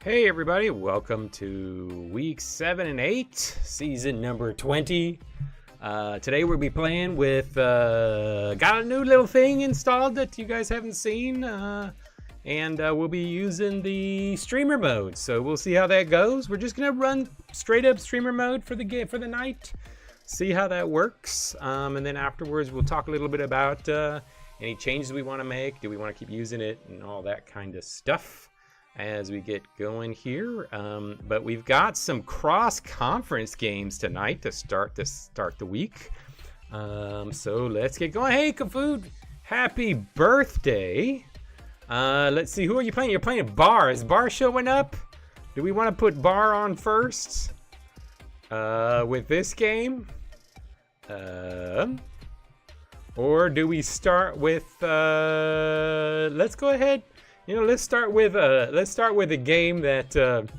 Hey everybody, welcome to week 7 and 8, season number 20. Today we'll be playing with, got a new little thing installed that you guys haven't seen, and we'll be using the streamer mode. So we'll see how that goes. We're just gonna run straight up streamer mode for the night, see how that works, and then afterwards we'll talk a little bit about any changes we want to make. Do we want to keep using it and all that kind of stuff as we get going here. But we've got some cross-conference games tonight to start the week. So let's get going. Hey, Kafood, happy birthday. Let's see, who are you playing? You're playing Bar. Is Bar showing up? Do we want to put Bar on first with this game? Or do we start with, let's go ahead. Let's start with a game that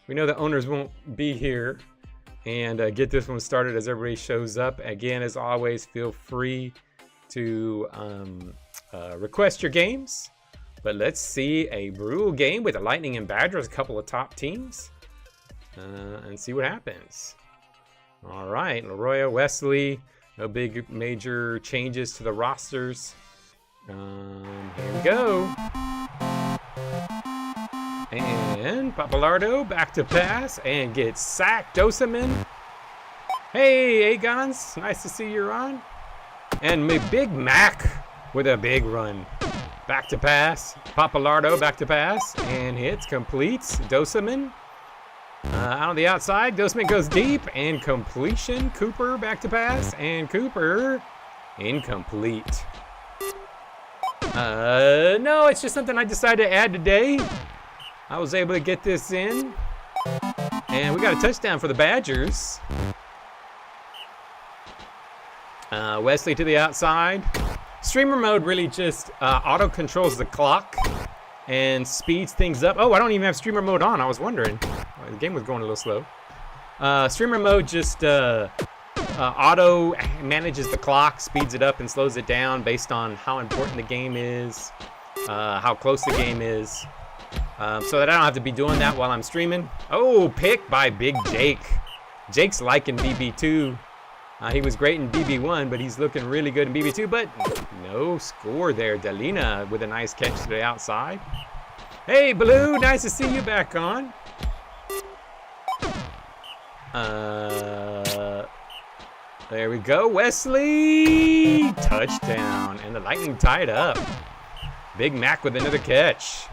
we know the owners won't be here, and get this one started as everybody shows up. Again, as always, feel free to request your games. But let's see a brutal game with the Lightning and Badgers, a couple of top teams, and see what happens. All right, Leroy, Wesley, no big major changes to the rosters. Here we go. And Papalardo back to pass and gets sacked. W7-8. Hey, Agons, nice to see you're on. And Big Mac with a big run. Back to pass. Papalardo back to pass and hits, completes. W7-8 out on the outside. W7-8 goes deep and completion. Cooper back to pass and Cooper incomplete. No, it's just something I decided to add today. I was able to get this in, and we got a touchdown for the Badgers. Wesley to the outside. Streamer mode really just auto controls the clock and speeds things up. Oh, I don't even have streamer mode on. I was wondering. The game was going a little slow. Streamer mode just auto manages the clock, speeds it up and slows it down based on how important the game is, how close the game is. So that I don't have to be doing that while I'm streaming. Oh, pick by Big Jake. Jake's liking BB2. He was great in BB1, but he's looking really good in BB2, but no score there. Delina with a nice catch to the outside. Hey, Blue, nice to see you back on. There we go, Wesley. Touchdown, and the Lightning tied up. Big Mac with another catch.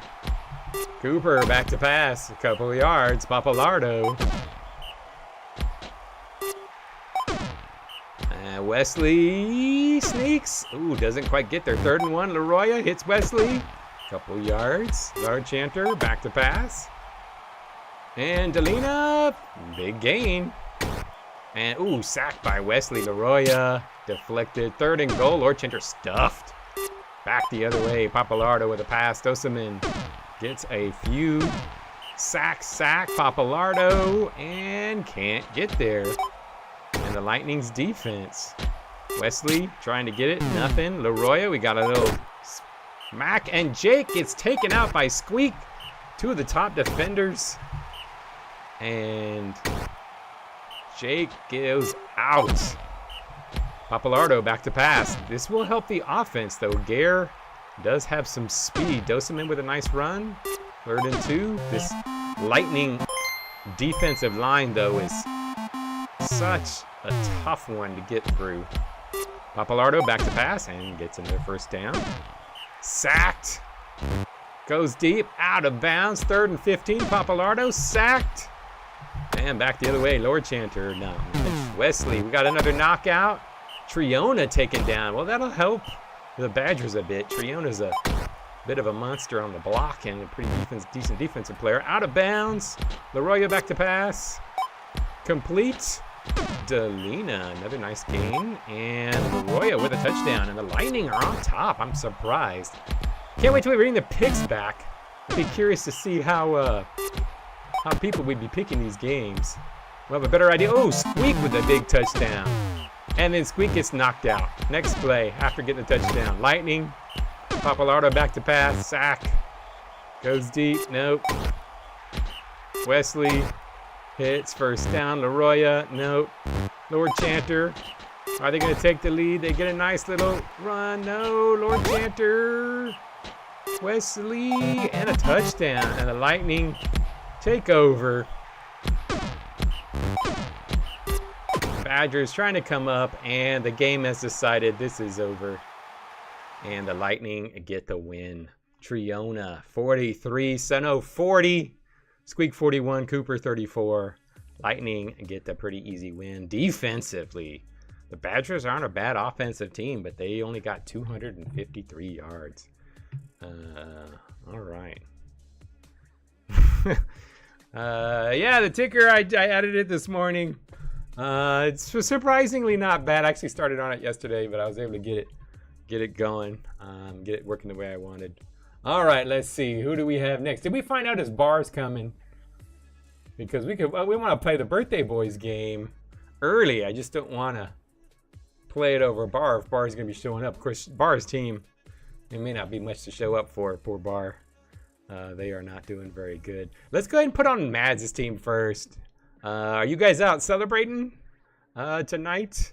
Cooper back to pass, a couple of yards. Papalardo. Wesley sneaks. Ooh, doesn't quite get there. 3rd and 1. Leroy hits Wesley. Couple yards. Lard Chanter back to pass. And Delina, big gain. And ooh, sacked by Wesley. Leroy deflected. 3rd and goal. Lord Chanter stuffed. Back the other way. Papalardo with a pass. W7-8 gets a few. Sack. Papalardo and can't get there. And the Lightning's defense. Wesley trying to get it. Nothing. Leroy, we got a little smack. And Jake gets taken out by Squeak. 2 of the top defenders. And Jake goes out. Papalardo back to pass. This will help the offense, though. Gare does have some speed. W7-8 with a nice run. 3rd and 2. This Lightning defensive line, though, is such a tough one to get through. Papalardo back to pass and gets another 1st down. Sacked. Goes deep. Out of bounds. 3rd and 15. Papalardo sacked. And back the other way. Lord Chanter. No. Wesley. We got another knockout. Triona taken down. Well, that'll help the Badgers a bit. Triona's a bit of a monster on the block and a pretty decent defensive player. Out of bounds. Leroy back to pass. Complete. Delina, another nice gain. And Leroy with a touchdown. And the Lightning are on top. I'm surprised. Can't wait till we bring the picks back. I'd be curious to see how people would be picking these games. We'll have a better idea. Oh, Squeak with a big touchdown. And then Squeak gets knocked out. Next play after getting the touchdown. Lightning. Papalardo back to pass. Sack. Goes deep. Nope. Wesley hits first down. LaRoya, nope. Lord Chanter, are they going to take the lead? They get a nice little run. No, Lord Chanter. Wesley, and a touchdown. And the Lightning take over. Badgers trying to come up, and the game has decided this is over. And the Lightning get the win. Triona 43, Seno 40, Squeak 41, Cooper 34. Lightning get the pretty easy win. Defensively, the Badgers aren't a bad offensive team, but they only got 253 yards. All right. Yeah, the ticker, I added it this morning. It's surprisingly not bad. I actually started on it yesterday, but I was able to get it going, get it working the way I wanted. All right, let's see. Who do we have next? Did we find out his bar's coming? Because we want to play the Birthday Boys game early. I just don't want to play it over Bar if Bar's going to be showing up. Of course, Bar's team, it may not be much to show up for. Poor Bar. They are not doing very good. Let's go ahead and put on Mads' team first. Are you guys out celebrating tonight?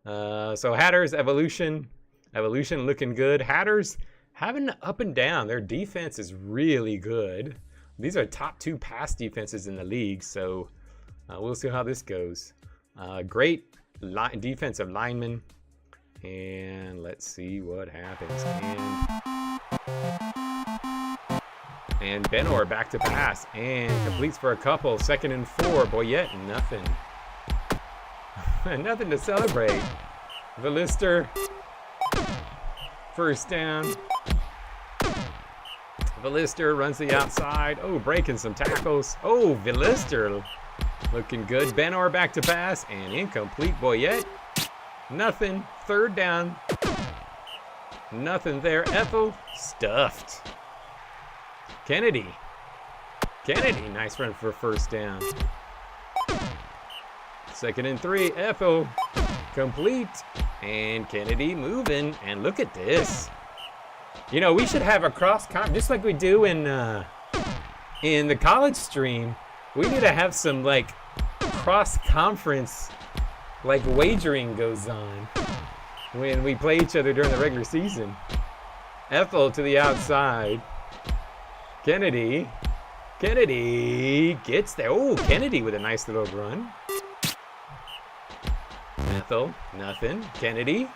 So Hatters, Evolution looking good. Hatters having up and down. Their defense is really good. These are top 2 pass defenses in the league, so we'll see how this goes. Great defensive lineman, and let's see what happens. And Benor back to pass and completes for a couple. 2nd and 4. Boyette, nothing. Nothing to celebrate. Villister, first down. Villister runs the outside. Oh, breaking some tackles. Oh, Villister looking good. Benor back to pass and incomplete. Boyette, nothing. 3rd down. Nothing there. Ethel, stuffed. Kennedy, nice run for first down. 2nd and 3, Ethel, complete, and Kennedy moving, and look at this. You know, we should have a cross-conference, just like we do in the college stream. We need to have some, like, cross-conference, like, wagering goes on when we play each other during the regular season. Ethel to the outside. Kennedy gets there. Oh, Kennedy with a nice little run. Ethel, nothing. Kennedy.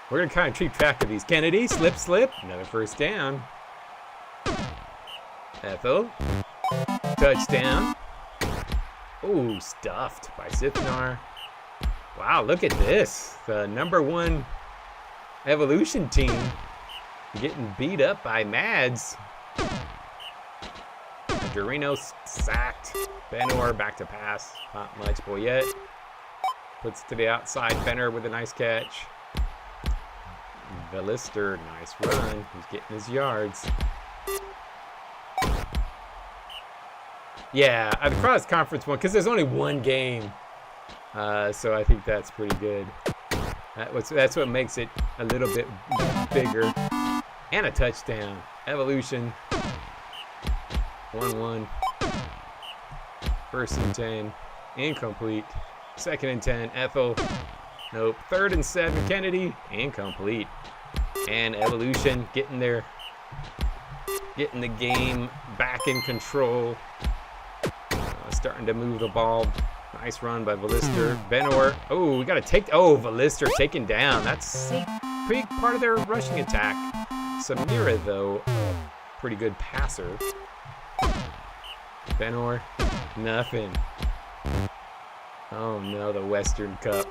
We're going to kind of keep track of these. Kennedy, slip. Another first down. Ethel. Touchdown. Oh, stuffed by Sithnar. Wow, look at this. The #1 Evolution team getting beat up by Mads. Dorino sacked. Benor back to pass. Not much. Boyette puts it to the outside. Benner with a nice catch. Villister, nice run. He's getting his yards. Yeah, the cross conference one, because there's only one game. So I think that's pretty good. That's what makes it a little bit bigger. And a touchdown. Evolution. 1-1. 1st and 10. Incomplete. 2nd and 10. Ethel. Nope. 3rd and 7. Kennedy. Incomplete. And Evolution getting there. Getting the game back in control. Starting to move the ball. Nice run by Villister. Benor. Oh, we got to take. Oh, Villister taken down. That's a big part of their rushing attack. Samira, though, pretty good passer. Benor, nothing. Oh no, the Western Cup.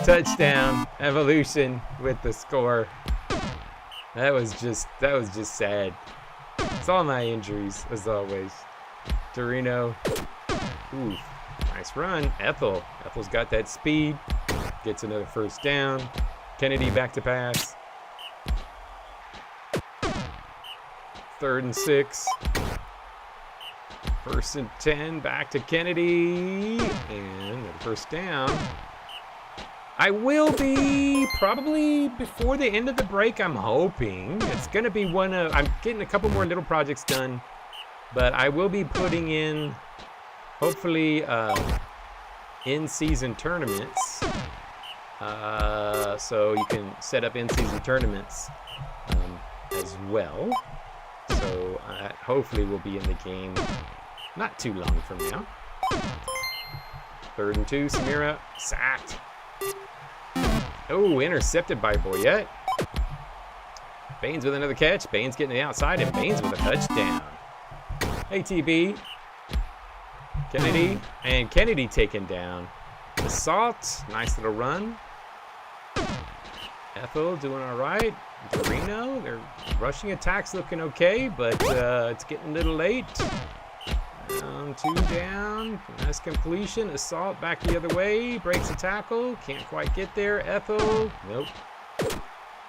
Touchdown, Evolution with the score. That was just sad. It's all my injuries, as always. Torino. Ooh, nice run. Ethel's got that speed. Gets another first down. Kennedy back to pass. 3rd and 6. 1st and 10, back to Kennedy, and the first down. I will be probably before the end of the break, I'm hoping. It's going to be I'm getting a couple more little projects done But I will be putting in, hopefully, in-season tournaments. So you can set up in-season tournaments as well. So hopefully we'll be in the game not too long from now. 3rd and 2, Samira sacked. Oh, intercepted by Boyette. Baines with another catch. Baines getting the outside, and Baines with a touchdown. ATB. Kennedy, and Kennedy taken down. Assault, nice little run. Ethel doing all right. Dorino, their rushing attack's looking okay, but it's getting a little late. 2 down, nice completion. Assault back the other way, breaks a tackle, can't quite get there. Ethel, nope.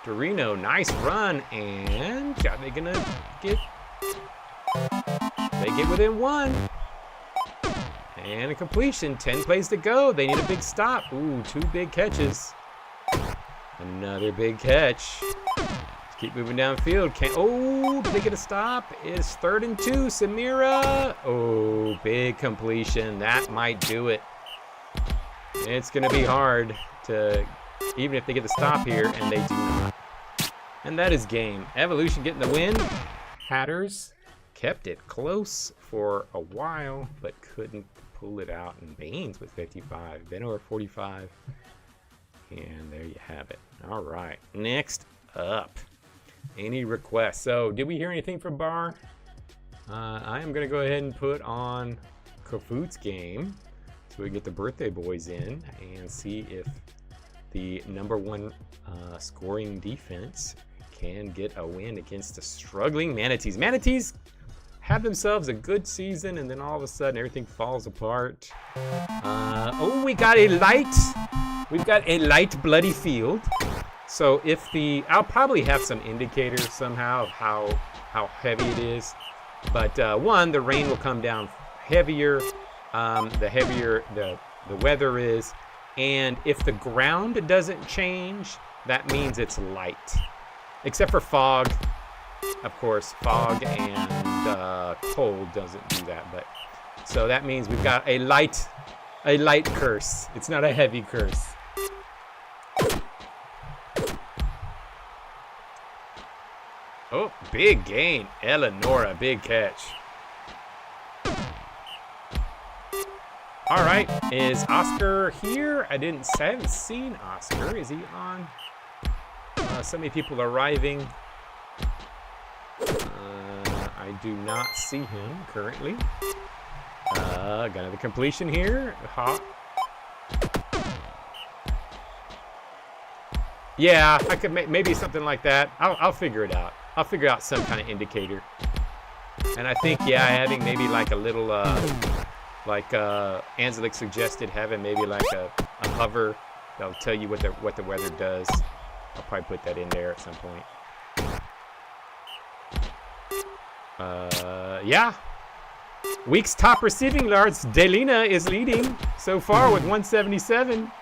Dorino, nice run, and are they gonna get? They get within 1. And a completion, 10 plays to go. They need a big stop. Ooh, 2 big catches. Another big catch. Keep moving downfield. Oh, did they get a stop? It's 3rd and 2, Samira. Oh, big completion. That might do it. It's going to be hard to, even if they get the stop here, and they do not. And that is game. Evolution getting the win. Hatters kept it close for a while, but couldn't pull it out. And Baines with 55. Benor 45. And there you have it. All right. Next up. Any requests? So, did we hear anything from Bar? I am going to go ahead and put on Kafut's game so we get the birthday boys in and see if the #1 scoring defense can get a win against the struggling Manatees. Manatees have themselves a good season, and then all of a sudden everything falls apart. Oh, we got a light. We've got a light bloody field. So if I'll probably have some indicators somehow of how heavy it is. But one, the rain will come down heavier, the heavier the weather is. And if the ground doesn't change, that means it's light. Except for fog. Of course, fog and cold doesn't do that. But so that means we've got a light curse. It's not a heavy curse. Oh, big gain. Eleonora, big catch. All right, is Oscar here? I haven't seen Oscar. Is he on? So many people arriving. I do not see him currently. Got another completion here. Yeah, I could maybe something like that. I'll figure it out. I'll figure out some kind of indicator. And I think, yeah, having maybe like a little, like Angelique suggested, having maybe like a hover that'll tell you what the weather does. I'll probably put that in there at some point. Yeah. Week's top receiving yards, Delina is leading so far with 177.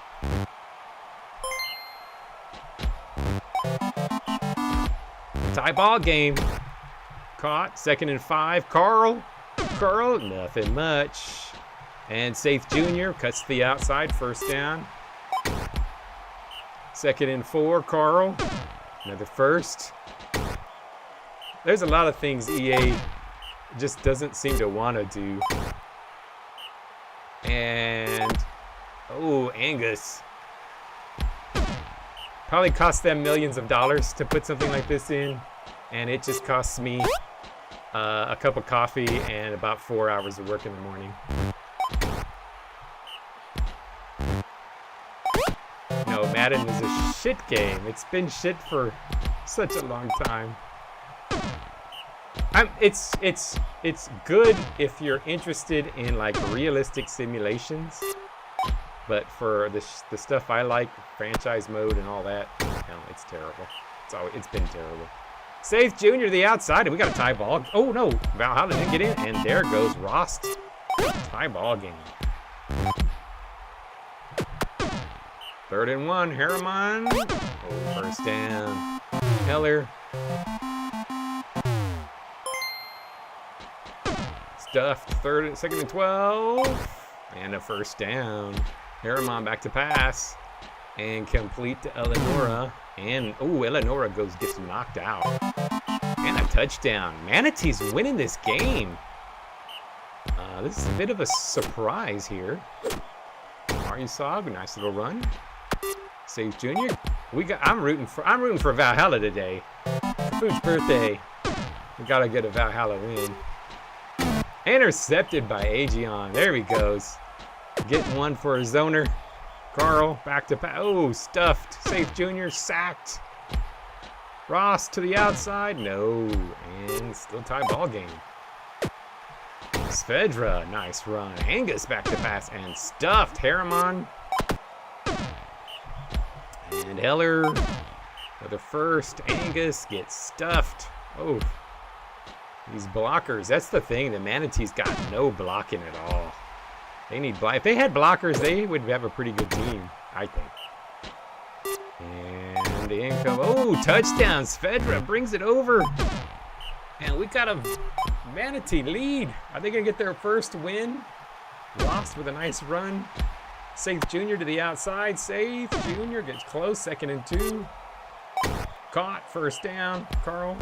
Tie ball game. Caught. 2nd and 5. Carl, nothing much. And Safe Jr. cuts the outside. 1st down. 2nd and 4. Carl. Another 1st. There's a lot of things EA just doesn't seem to want to do. And, oh, Angus. Probably cost them millions of dollars to put something like this in, and it just costs me a cup of coffee and about 4 hours of work in the morning. No, Madden is a shit game. It's been shit for such a long time. It's good if you're interested in like realistic simulations. But for the stuff I like, franchise mode and all that, no, it's terrible. It's been terrible. Safe Jr. the outside, and we got a tie ball. Oh no, Valhalla didn't get in, and there goes Rost. Tie ball game. 3rd and 1, Harriman. Oh, 1st down. Stuffed. Second and 12. And a first down. Harriman back to pass. And complete to Eleonora. And, Eleonora gets knocked out. And a touchdown. Manatees winning this game. This is a bit of a surprise here. Aryusov, nice little run. Safe Junior. I'm rooting for Valhalla today. Capu's birthday. We gotta get a Valhalla win. Intercepted by Aegeon. There he goes. Getting one for a zoner. Carl back to pass. Oh, stuffed. Safe Junior sacked. Ross to the outside. No. And still tie ball game. Svedra, nice run. Angus back to pass and stuffed. Harriman. And Heller for the first. Angus gets stuffed. Oh, these blockers. That's the thing. The Manatees got no blocking at all. They need if they had blockers, they would have a pretty good team, I think. And the income. Oh, touchdown. Svedra brings it over. And we got a Manatee lead. Are they going to get their first win? Lost with a nice run. Safe Junior to the outside. Safe Junior gets close. 2nd and 2. Caught. First down. Carl.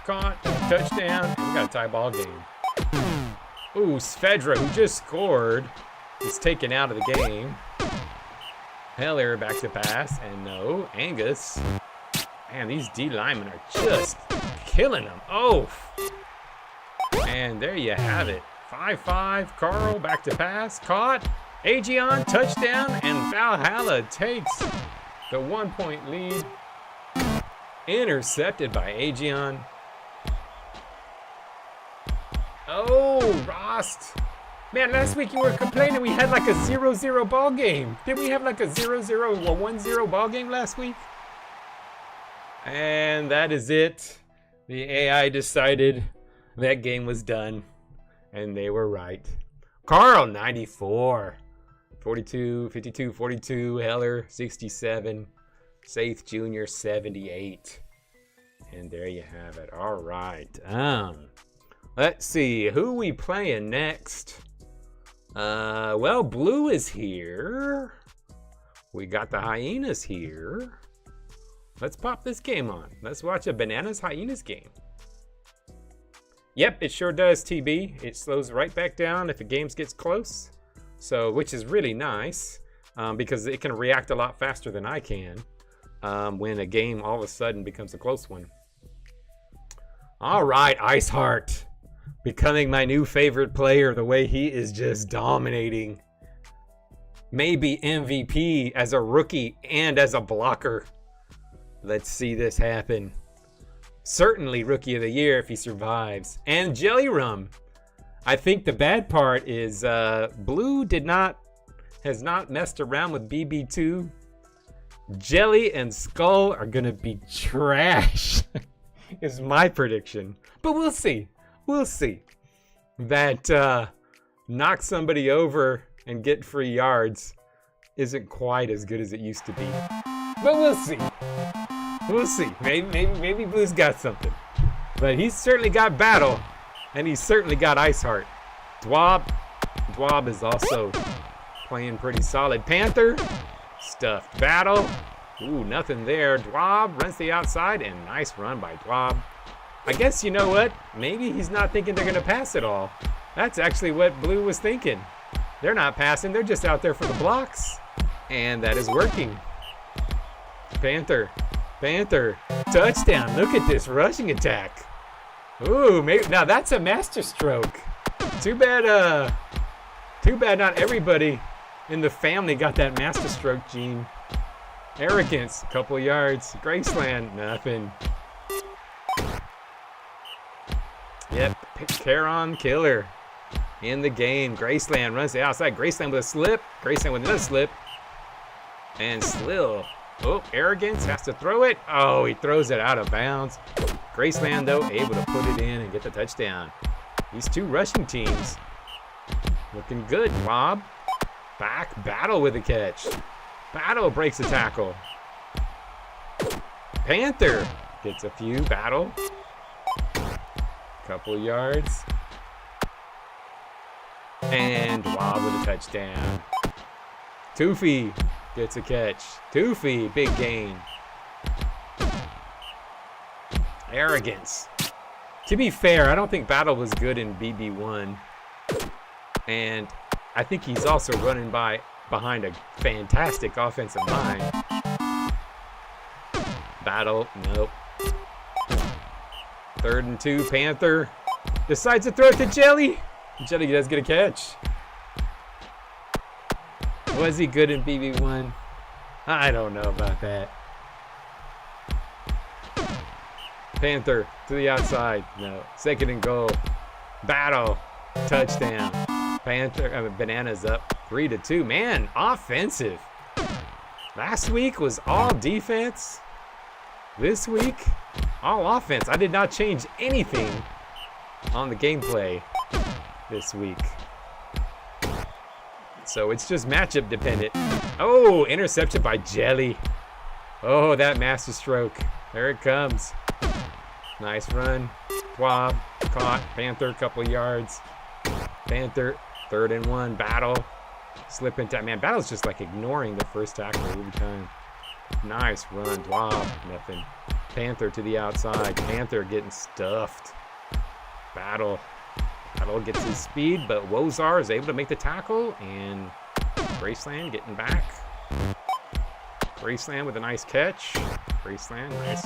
Caught. Touchdown. We got a tie ball game. Ooh, Svedra, who just scored, is taken out of the game. Heller back to pass. And no. Angus. Man, these D linemen are just killing them. Oh. And there you have it. 5-5. Carl back to pass. Caught. Aegeon touchdown. And Valhalla takes the 1-point lead. Intercepted by Aegeon. Oh, Rost. Man, last week you were complaining we had like a 0-0 ball game. Didn't we have like a 0-0 or 1-0 ball game last week? And that is it. The AI decided that game was done, and they were right. Carl, 94. 52, 42. Heller, 67. Safe Junior, 78. And there you have it. All right. Let's see. Who we playing next? Well, Blue is here. We got the Hyenas here. Let's pop this game on. Let's watch a Bananas Hyenas game. Yep, it sure does, TB. It slows right back down if a game gets close. So, which is really nice because it can react a lot faster than I can when a game all of a sudden becomes a close one. All right, Iceheart. Becoming my new favorite player, the way he is just dominating. Maybe MVP as a rookie and as a blocker. Let's see this happen. Certainly Rookie of the Year if he survives. And Jelly Rum. I think the bad part is Blue has not messed around with BB2. Jelly and Skull are going to be trash. Is my prediction. But we'll see. We'll see. That knock somebody over and get free yards isn't quite as good as it used to be. But we'll see. We'll see. Maybe Blue's got something. But he's certainly got Battle. And he's certainly got Iceheart. Dwab is also playing pretty solid. Panther. Stuffed. Battle. Ooh, nothing there. Dwab runs to the outside. And nice run by Dwab. I guess you know what? Maybe he's not thinking they're going to pass it all. That's actually what Blue was thinking. They're not passing. They're just out there for the blocks. And that is working. Panther. Touchdown. Look at this rushing attack. Ooh, maybe now that's a master stroke. Too bad not everybody in the family got that master stroke gene. Arrogance, a couple yards. Graceland, nothing. Yep, Caron killer in the game. Graceland runs the outside. Graceland with a slip. Graceland with another slip. And Slill. Oh, Arrogance has to throw it. Oh, he throws it out of bounds. Graceland, though, able to put it in and get the touchdown. These two rushing teams looking good. Bob. Back. Battle with the catch. Battle breaks the tackle. Panther gets a few. Battle. Couple yards. And Wob with a touchdown. Toofy gets a catch. Toofy, big gain. Arrogance. To be fair, I don't think Battle was good in BB1. And I think he's also running behind a fantastic offensive line. Battle, nope. 3rd and 2, Panther. Decides to throw it to Jelly. Jelly does get a catch. Was he good in BB1? I don't know about that. Panther to the outside. No. 2nd and goal. Battle. Touchdown. Panther. Bananas up 3-2. Man, offensive. Last week was all defense. This week, all offense. I did not change anything on the gameplay this week. So it's just matchup dependent. Oh, intercepted by Jelly. Oh, that master stroke. There it comes. Nice run. Wob, caught. Panther, couple yards. Panther, 3rd and 1. Battle. Slip into, man, Battle's just like ignoring the first tackle every time. Nice run. Wob, nothing. Panther to the outside. Panther getting stuffed. Battle gets his speed, but Wozar is able to make the tackle, and Graceland getting back. Graceland with a nice catch. Graceland, nice.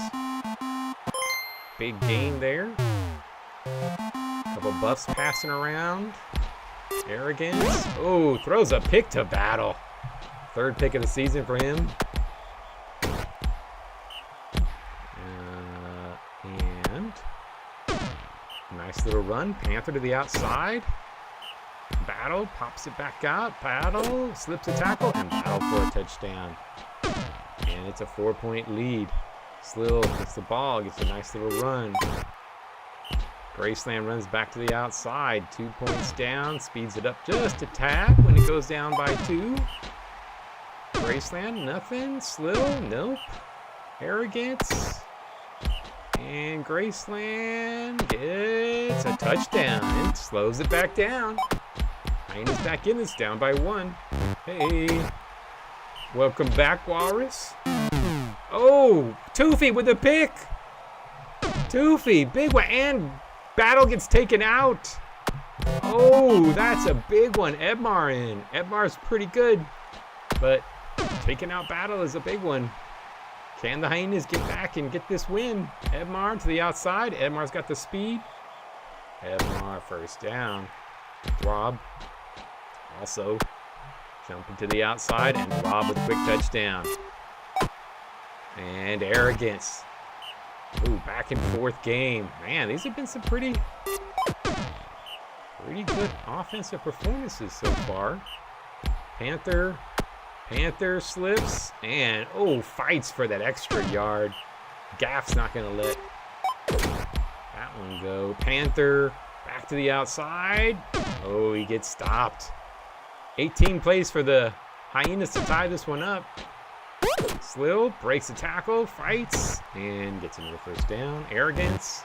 Big gain there. Couple buffs passing around. Arrogance. Oh, throws a pick to Battle. 3rd pick of the season for him. And nice little run. Panther to the outside. Battle pops it back out. Battle slips a tackle, and Battle for a touchdown. And it's a 4-point lead. Slill gets the ball, gets a nice little run. Graceland runs back to the outside. 2 points down, speeds it up just a tad when it goes down by 2. Graceland, nothing. Slill, nope. Arrogance. And Graceland gets a touchdown and slows it back down. Hyena's back in this, down by 1. Hey. Welcome back, Walrus. Oh, Toofy with a pick. Toofy, big one, and Battle gets taken out. Oh, that's a big one. Edmar in. Edmar's pretty good, but taking out Battle is a big one. Can the Hyenas get back and get this win? Edmar to the outside. Edmar's got the speed. Edmar first down. Rob also jumping to the outside, and Rob with a quick touchdown. And Arrogance. Ooh, back and forth game. Man, these have been some pretty good offensive performances so far. Panther slips, and oh, fights for that extra yard. Gaff's not gonna let that one go. Panther back to the outside. Oh, he gets stopped. 18 plays for the Hyenas to tie this one up. Slill breaks the tackle, fights, and gets another first down. Arrogance.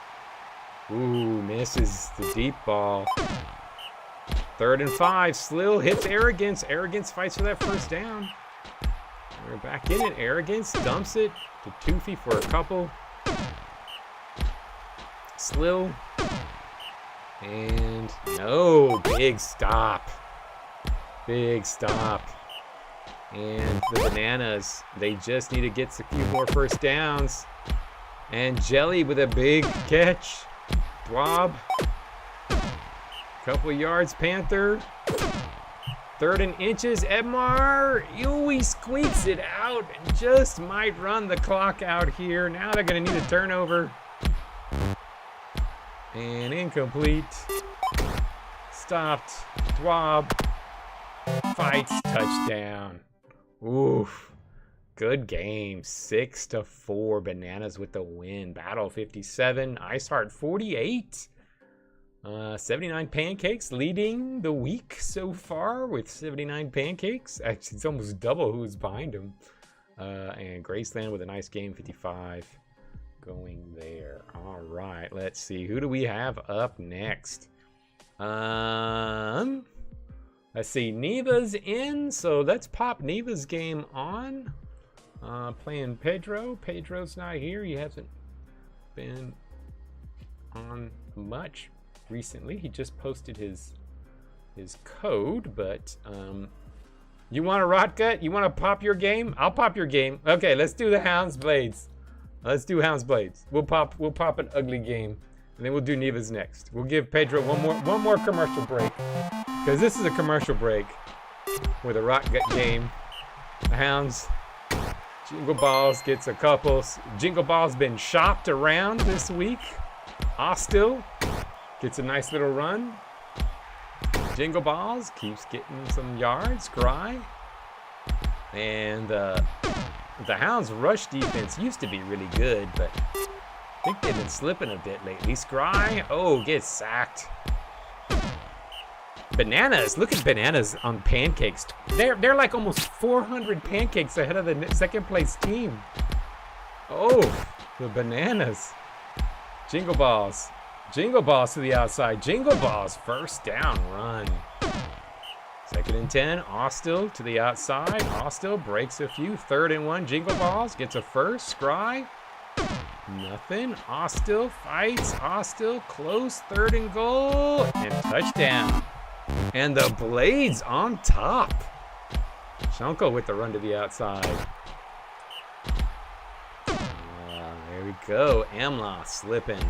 Ooh, misses the deep ball. 3rd and 5. Slill hits Arrogance. Arrogance fights for that first down. We're back in it. Arrogance dumps it to Toofy for a couple. Slill. And no, big stop. Big stop. And the Bananas, they just need to get a few more first downs. And Jelly with a big catch. Thwob. Couple yards, Panther. 3rd and inches, Edmar. He squeaks it out and just might run the clock out here. Now they're going to need a turnover. And incomplete. Stopped. Thwob. Fights, touchdown. Oof. Good game. 6-4. Bananas with the win. Battle 57. Iceheart 48. 79 Pancakes leading the week so far with 79 Pancakes. Actually, it's almost double who's behind him. And Graceland with a nice game, 55 going there. All right, let's see. Who do we have up next? Let's see, Neva's in, so let's pop Neva's game on. Playing Pedro. Pedro's not here. He hasn't been on much recently. He just posted his code, but you want a rot gut? You want to pop your game? I'll pop your game. Okay, let's do the Hounds Blades. Let's do Hounds Blades. We'll pop an ugly game, and then we'll do Neva's next. We'll give Pedro one more commercial break, because this is a commercial break with a rot gut game. The Hounds. Jingle Balls gets a couple. Jingle Balls been shopped around this week. Hostile gets a nice little run. Jingle Balls keeps getting some yards. Cry. And the Hounds' rush defense used to be really good, but I think they've been slipping a bit lately. Scry, oh, gets sacked. Bananas, look at Bananas on pancakes. They're like almost 400 pancakes ahead of the second place team. Oh, the Bananas. Jingle Balls to the outside. Jingle Balls, first down run. 2nd and 10, Hostile to the outside. Hostile breaks a few. 3rd and 1, Jingle Balls gets a first. Scry, nothing. Hostile fights. Hostile close. 3rd and goal and touchdown. And the Blades on top. Shunko with the run to the outside. There we go. Amla slipping.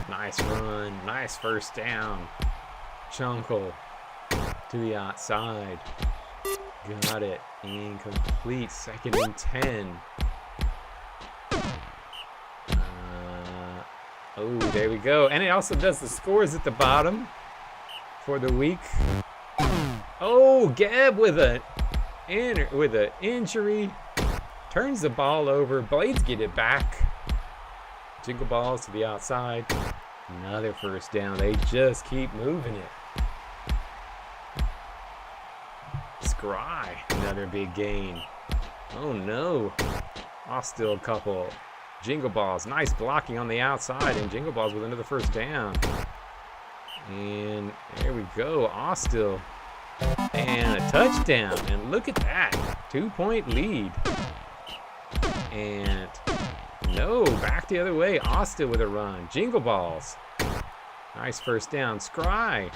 Nice run. Nice first down. Chunko to the outside. Got it. Incomplete. 2nd and 10. Oh, there we go. And it also does the scores at the bottom for the week. Oh, Gab with an injury. Turns the ball over. Blades get it back. Jingle Balls to the outside. Another first down. They just keep moving it. Scry, another big gain. Oh no. Hostile couple. Jingle Balls, nice blocking on the outside, and Jingle Balls with another first down. And there we go, Hostile. And a touchdown, and look at that, 2-point lead. And no, back the other way, Hostile with a run. Jingle Balls, nice first down. Scry,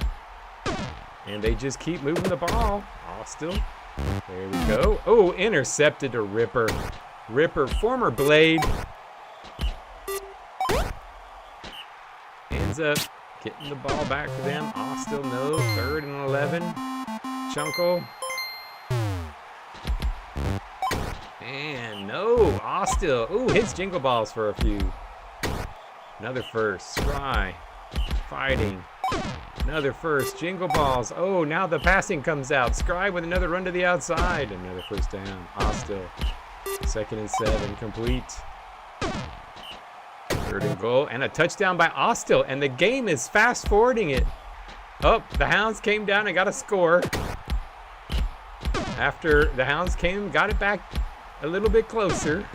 and they just keep moving the ball. Hostile, there we go. Oh, intercepted a Ripper. Ripper, former Blade. Ends up getting the ball back to them. Hostile, no. 3rd and 11. Chunko. And no, Hostile. Ooh, hits Jingle Balls for a few. Another first. Scry. Fighting. Another first. Jingle Balls. Oh, now the passing comes out. Scry with another run to the outside. Another first down. Hostile. 2nd and 7. Complete. 3rd and goal. And a touchdown by Hostile. And the game is fast forwarding it. Oh, the Hounds came down and got a score. After the Hounds got it back a little bit closer.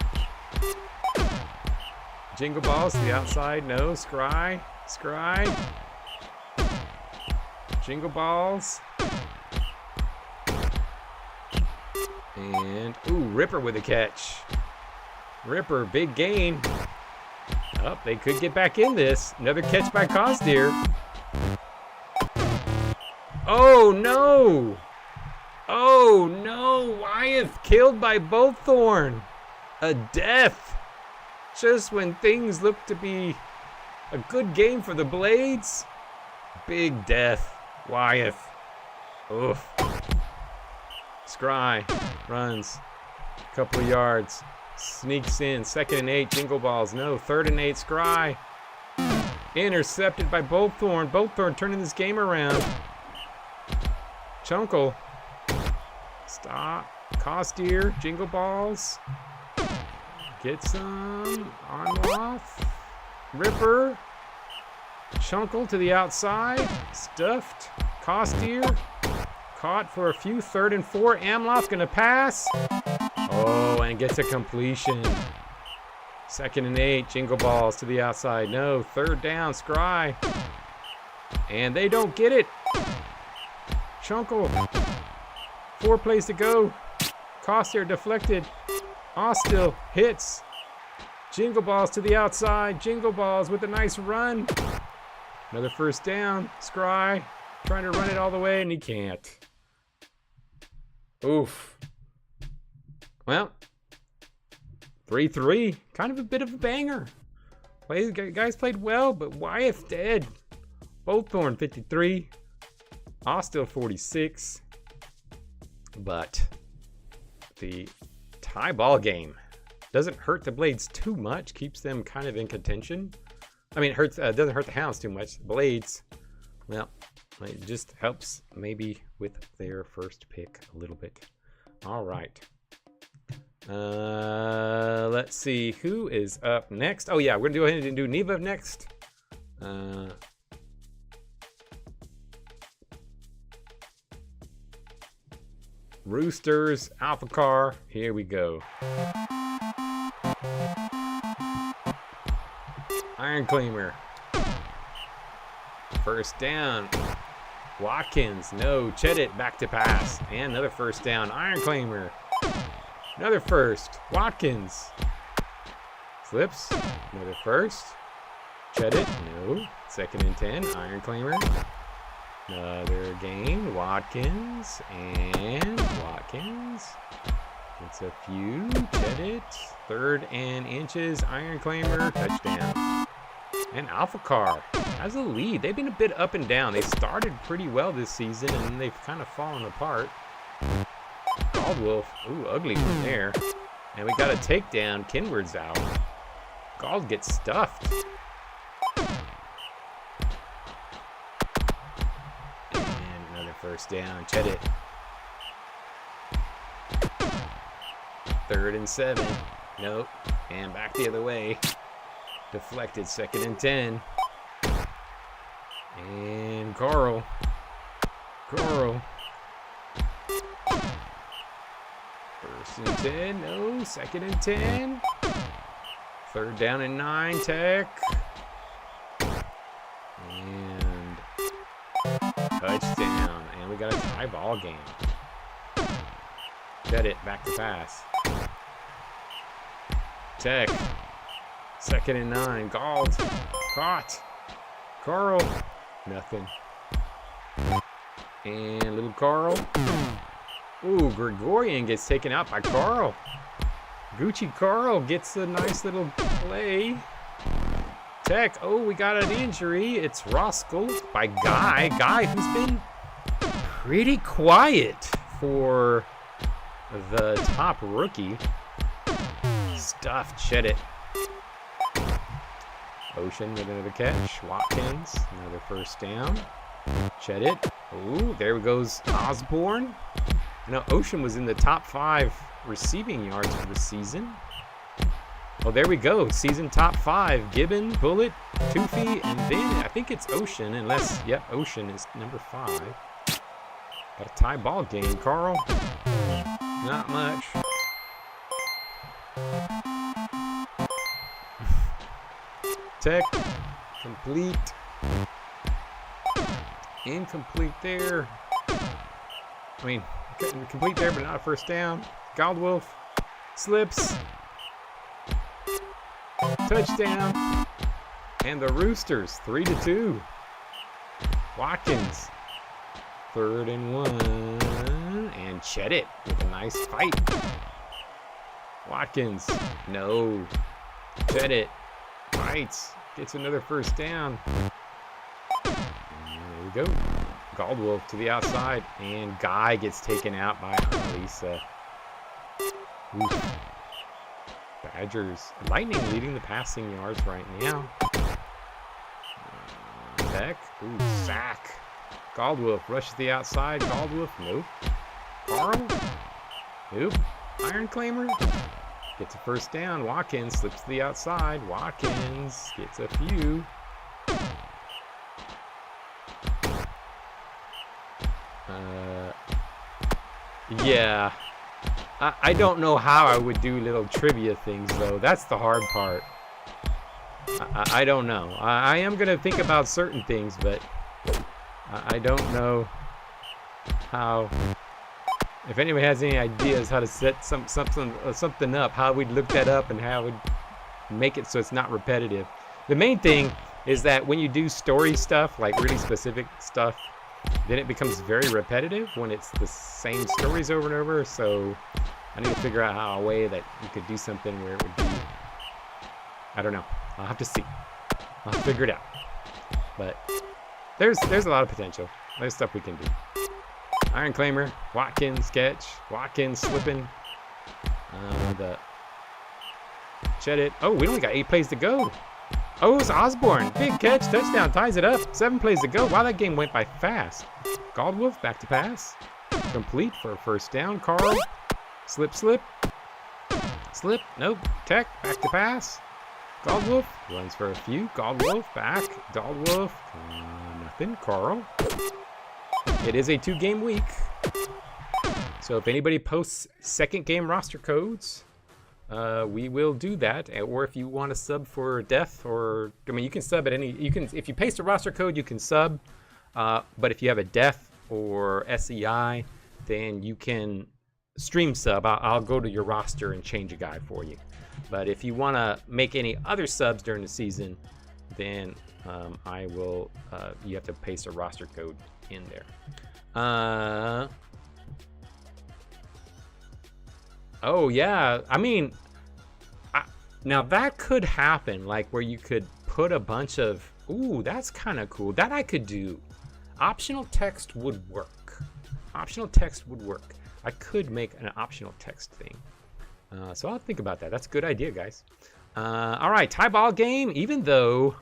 Jingle Balls to the outside. No. Scry. Scry. Jingle Balls. And, ooh, Ripper with a catch. Ripper, big gain. Oh, they could get back in this. Another catch by Cosdeer. Oh, no. Oh, no. Wyeth killed by Bullthorn. A death. Just when things look to be a good game for the Blades. Big death. Wyeth. Oof. Scry runs a couple of yards. Sneaks in. 2nd and 8. Jingle Balls. No. 3rd and 8. Scry. Intercepted by Bullthorn. Bullthorn turning this game around. Chunkel. Stop. Costier. Jingle Balls. Get some. Onloth. Ripper. Chunkel to the outside. Stuffed. Costier. Caught for a few. 3rd and 4. Amloth gonna pass. Oh, and gets a completion. 2nd and 8. Jingle Balls to the outside. No. 3rd down. Scry. And they don't get it. Schunkel. 4 plays to go. Coster deflected. Ostil hits. Jingle balls to the outside. Jingle balls with a nice run. Another first down. Scry trying to run it all the way, and he can't. Oof. Well, 3-3. Kind of a bit of a banger. Guys played well, but Wyeth dead. Bowthorn 53. Ostil 46. But the tie ball game doesn't hurt the Blades too much. Keeps them kind of in contention. I mean, it hurts. Doesn't hurt the Hounds too much. Blades, well, it just helps maybe with their first pick a little bit. All right. Let's see who is up next. Oh yeah, we're gonna go ahead and do Neva next. Roosters, Alpha Car. Here we go. Iron Claimer. First down. Watkins, no. Cheddit back to pass. And another first down. Iron Claimer. Another first. Watkins. Slips. Another first. Cheddit, no. 2nd and 10. Iron Claimer. Another gain. Watkins. And Watkins. It's a few. Cheddit. 3rd and inches. Iron Claimer. Touchdown. And Alpha Car has a lead. They've been a bit up and down. They started pretty well this season, and they've kind of fallen apart. Galdwolf, ooh, ugly from there. And we got a takedown. Kinward's out. Gald gets stuffed. And another first down. Cheddit. 3rd and 7. Nope. And back the other way. Deflected. 2nd and 10. And Carl. 1st and 10. No. 2nd and 10. 3rd down and 9. Tech. And touchdown. And we got a tie ball game. Get it. Back to pass. Tech. 2nd and 9. Gald. Caught. Carl. Nothing. And little Carl. Ooh, Gregorian gets taken out by Carl. Gucci Carl gets a nice little play. Tech. Oh, we got an injury. It's Roskell by Guy. Guy, who's been pretty quiet for the top rookie. Stuffed. Cheddit. Ocean with another catch. Watkins, another first down. Cheddit. Ooh, there goes Osborne. Now, Ocean was in the top 5 receiving yards for the season. Oh, there we go. Season top 5. Gibbon, Bullet, Toofy, and then I think it's Ocean, unless, yep, Ocean is number 5. Got a tie ball game, Carl. Not much. Tech, complete. Incomplete there. I mean, complete there, but not a first down. Galdwolf slips. Touchdown. And the Roosters, 3-2. Watkins, 3rd and 1. And Cheddit with a nice fight. Watkins, no. Cheddit. Fights, gets another first down. And there we go. Galdwolf to the outside, and Guy gets taken out by Annalisa. Oof. Badgers. Lightning leading the passing yards right now. Tech. Ooh, sack. Galdwolf rushes the outside. Galdwolf, nope. Carl. Nope. Iron Claimer. Gets a first down. Watkins slips to the outside. Watkins gets a few. Yeah. I don't know how I would do little trivia things, though. That's the hard part. I don't know. I am going to think about certain things, but I don't know how, if anybody has any ideas how to set something up, how we'd look that up and how we'd make it so it's not repetitive. The main thing is that when you do story stuff, like really specific stuff, then it becomes very repetitive when it's the same stories over and over. So I need to figure out how a way that you could do something where it would be, I don't know. I'll have to see. I'll figure it out. But there's a lot of potential. There's stuff we can do. Iron Claimer, Watkins sketch, Watkins slipping. The Cheddit. Oh, we only got 8 plays to go. Oh, it's Osborne. Big catch, touchdown, ties it up. 7 plays to go. Wow, that game went by fast. Goldwolf, back to pass. Complete for a first down. Carl, slip. Nope. Tech, back to pass. Goldwolf, runs for a few. Goldwolf, back. Goldwolf, nothing. Carl. It is a 2-game week. So if anybody posts second game roster codes, we will do that. Or if you want to sub for death, or I mean, you can sub at any. You can, if you paste a roster code, you can sub. But if you have a death or SEI, then you can stream sub. I'll go to your roster and change a guy for you. But if you want to make any other subs during the season, then I will. You have to paste a roster code in there. Oh yeah, I mean, now that could happen, like where you could put a bunch of. Ooh, that's kind of cool. That I could do. Optional text would work. Optional text would work. I could make an optional text thing. So I'll think about that. That's a good idea, guys. All right, tie ball game. Even though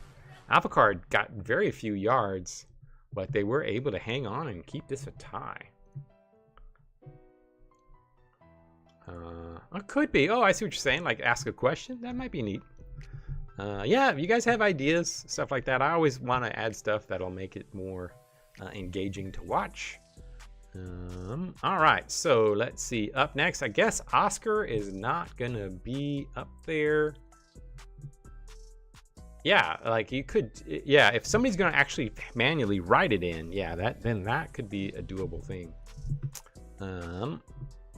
Alpha Card got very few yards, but they were able to hang on and keep this a tie. It could be. Oh, I see what you're saying. Like ask a question. That might be neat. Yeah, if you guys have ideas, stuff like that, I always want to add stuff that'll make it more engaging to watch. All right, so let's see. Up next, I guess Oscar is not gonna be up there. Yeah, like you could. Yeah, if somebody's gonna actually manually write it in, yeah, then that could be a doable thing.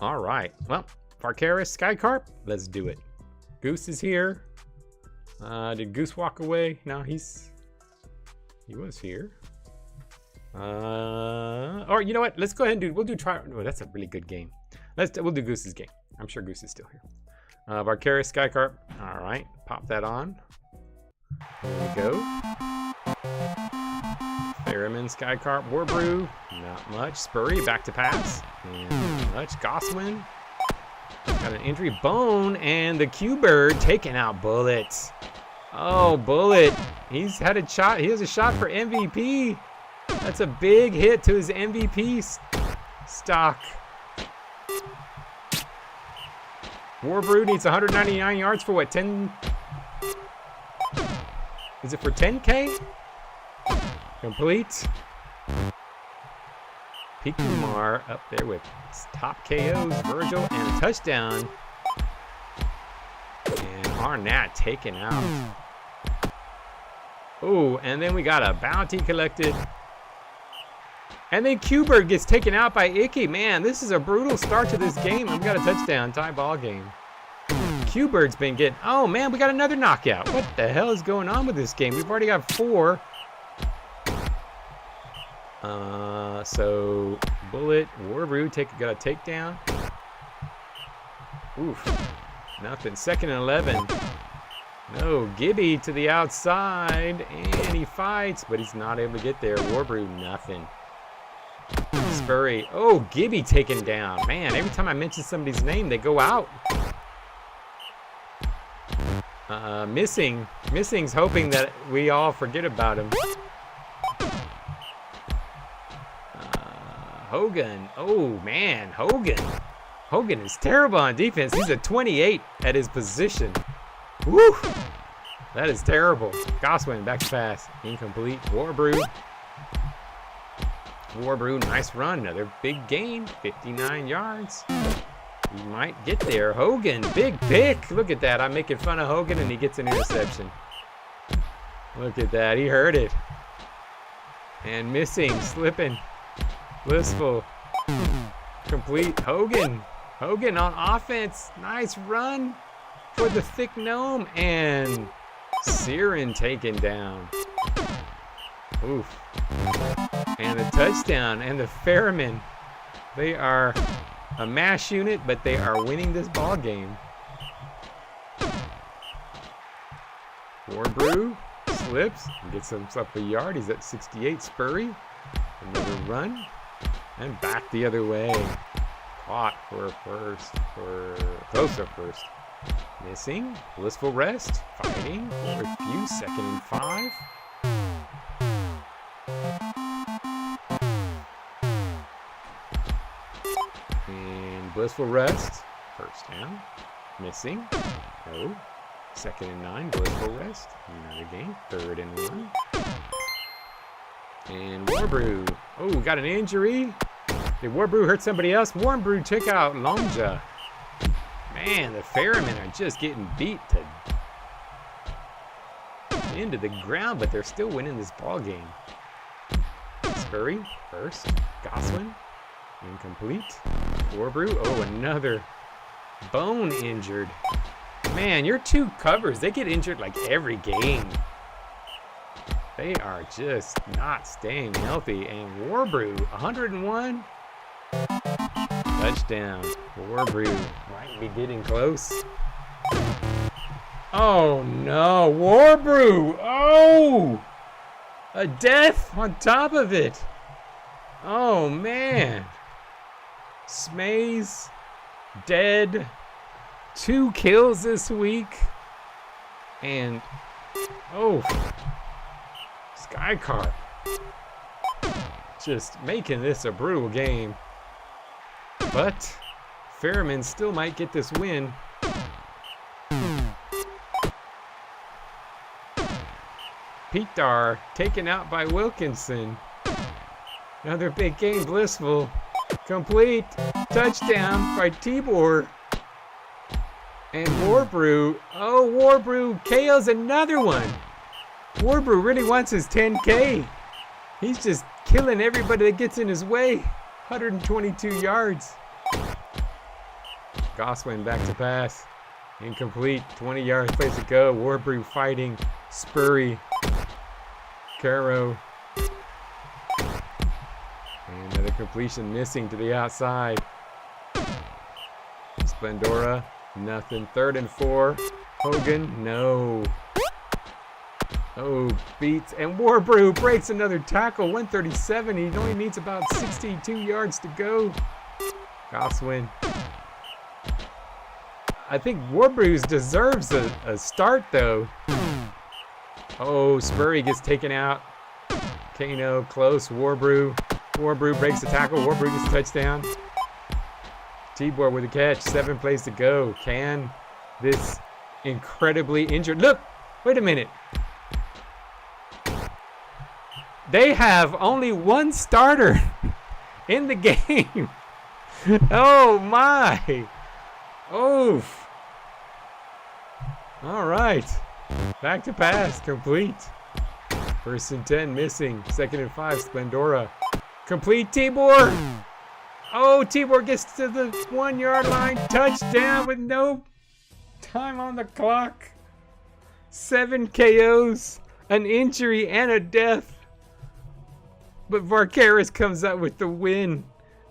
All right. Well, Farcaris, Skycarp, let's do it. Goose is here. Did Goose walk away? No, he was here. Or you know what? Let's go ahead and do. We'll do try. Oh, that's a really good game. We'll do Goose's game. I'm sure Goose is still here. Farcaris, Skycarp. All right, pop that on. There we go. Ferryman, Skycarp, Warbrew. Not much. Spurry, back to pass. And not much. Goswin. Got an injury. Bone. And the Q-Bird taking out Bullet. Oh, Bullet. He's had a shot. He has a shot for MVP. That's a big hit to his MVP stock. Warbrew needs 199 yards for what, 10? Is it for 10K? Complete. Pikumar up there with top KOs, Virgil, and a touchdown. And Arnett taken out. Oh, and then we got a bounty collected. And then Q-Bird gets taken out by Icky. Man, this is a brutal start to this game. And we got a touchdown, tie ball game. Q-Bird's been getting, oh man, we got another knockout. What the hell is going on with this game? We've already got 4. So Bullet, Warbrew got a takedown. Oof, nothing. 2nd and 11. No, Gibby to the outside, and he fights, but he's not able to get there. Warbrew, nothing. Spurry, oh, Gibby taken down. Man, every time I mention somebody's name, they go out. Missing's hoping that we all forget about him. Hogan, oh man, Hogan is terrible on defense. He's a 28 at his position. Woo! That is terrible. Goswin, back to pass. Incomplete. Warbrew, nice run. Another big gain. 59 yards. He might get there. Hogan, big pick. Look at that. I'm making fun of Hogan, and he gets an interception. Look at that. He heard it. And missing, slipping. Blissful. Complete. Hogan. Hogan on offense. Nice run for the thick gnome. And Siren taken down. Oof. And the touchdown. And the Ferrymen. They are a mash unit, but they are winning this ball game. Warbrew slips and gets himself a yard. He's at 68. Spurry. Another run. And back the other way. Caught for a first. Close up first. Missing. Blissful rest. Fighting for a few. 2nd and 5. And blissful rest. First down. Missing. No. 2nd and 9. Blissful rest. Another game. 3rd and 1. And Warbrew. Oh, got an injury. Did Warbrew hurt somebody else? Warbrew took out Longja. Man, the Ferrymen are just getting beat into the ground, but they're still winning this ball game. Spurry first. Goswin. Incomplete. Warbrew. Oh, another bone injured. Man, your 2 covers, they get injured like every game. They are just not staying healthy. And Warbrew, 101. Touchdown. Warbrew might be getting close. Oh no, Warbrew! Oh! A death on top of it. Oh man. Smays dead. 2 kills this week. And oh, Skycarp just making this a brutal game. But Ferrymen still might get this win. Petar taken out by Wilkinson. Another big game. Blissful. Complete. Touchdown by Tibor. And Warbrew. Oh, Warbrew KOs another one. Warbrew really wants his 10K. He's just killing everybody that gets in his way. 122 yards. Goswin back to pass. Incomplete. 20 yards. Place to go. Warbrew fighting. Spurry. Caro. And another completion missing to the outside. Splendora. Nothing. 3rd and 4. Hogan. No. Oh, beats. And Warbrew breaks another tackle. 137. He only needs about 62 yards to go. Goswin. I think Warbrew deserves a start, though. Oh, Spurry gets taken out. Kano close. Warbrew. Warbrew breaks the tackle. Warbrew gets a touchdown. Tibor with a catch. 7 plays to go. Can this incredibly injured... Look! Wait a minute. They have only 1 starter in the game. Oh, my. Oof. All right. Back to pass. Complete. 1st and 10 missing. 2nd and 5. Splendora. Complete. Tibor. Oh, Tibor gets to the 1-yard line. Touchdown with no time on the clock. 7 KOs. An injury and a death. But Varkaris comes out with the win.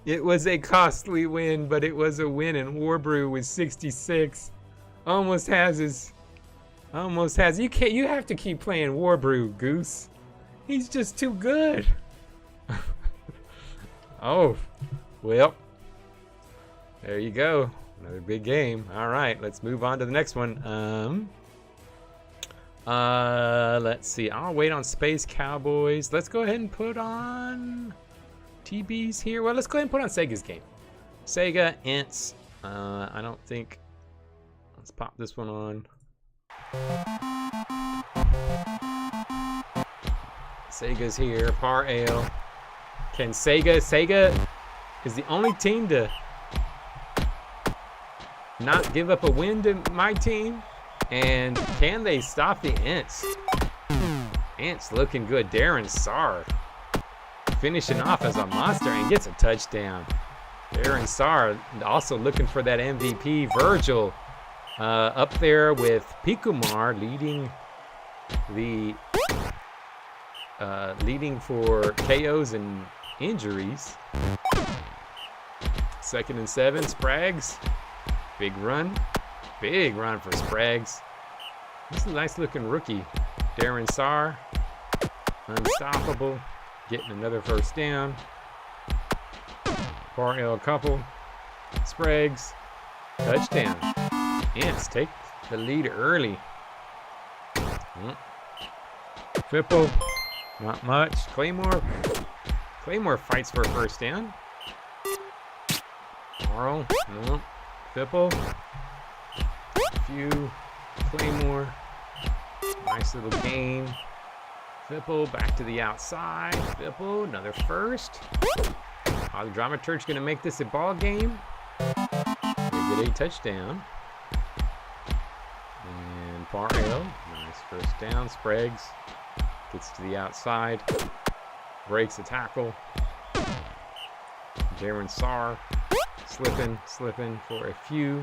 It was a costly win, but it was a win. And Warbrew with 66. Almost has his... You have to keep playing Warbrew, Goose. He's just too good. Oh, well, there you go. Another big game. All right, let's move on to the next one. Let's see. I'll wait on Space Cowboys. Let's go ahead and put on TB's here. Well, let's go ahead and put on Sega's game. Sega Ints. I don't think. Let's pop this one on. Sega's here. Par Ale. Can Sega is the only team to not give up a win to my team. And can they stop the Ints? Ints looking good. Darren Saar finishing off as a monster and gets a touchdown. Darren Saar also looking for that MVP. Virgil up there with Pikumar leading for KOs and injuries. 2nd and 7, Spraggs. Big run for Spraggs. This is a nice looking rookie. Darren Saar, unstoppable, getting another first down. Parnell couple, Spraggs, touchdown. Ants take the lead early. Fipple, not much. Claymore fights for a first down. Carl, no. Fipple, few. Claymore, nice little gain. Fipple back to the outside. Fipple, another first. The Dramaturge gonna make this a ball game. They get a touchdown. And Parnell, nice first down. Spraggs gets to the outside, breaks a tackle. Darren Saar slipping for a few.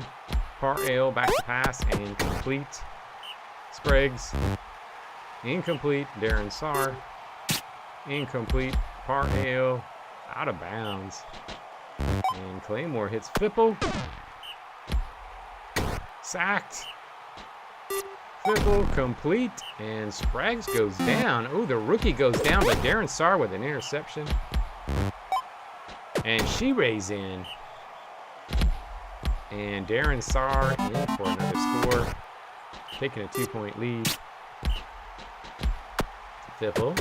Parnell back to pass and complete. Spraggs incomplete. Darren Saar incomplete. Parnell out of bounds. And Claymore hits Fipple. Sacked. Fipple complete. And Spraggs goes down. Oh, the rookie goes down, but Darren Saar with an interception. And Shiray's in. And Darren Saar in for another score. Taking a 2-point lead. Fipple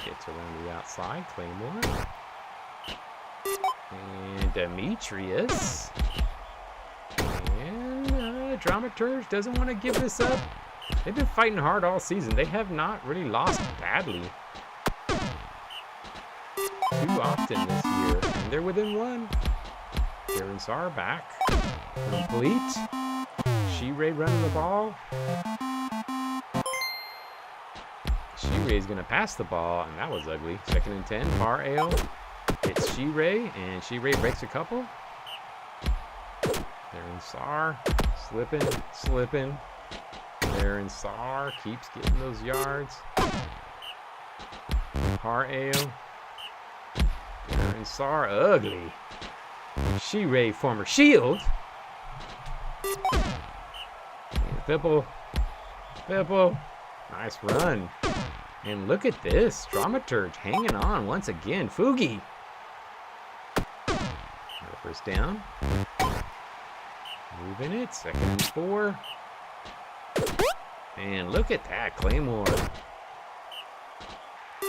gets around the outside. Claymore. And Demetrius. And Dramaturge doesn't want to give this up. They've been fighting hard all season. They have not really lost badly too often this year. And they're within one. Darren Saar back. Complete. Shiray running the ball. Shiray's going to pass the ball, and that was ugly. 2nd and 10. Parnell hits Shiray, and Shiray breaks a couple. Darren Saar slipping. Darren Saar keeps getting those yards. Parnell. Darren Saar, ugly. Shiray, former Shield. And Fipple. Nice run. And look at this. Dramaturge hanging on once again. Fugi. Another first down. Moving it. 2nd and 4. And look at that. Claymore.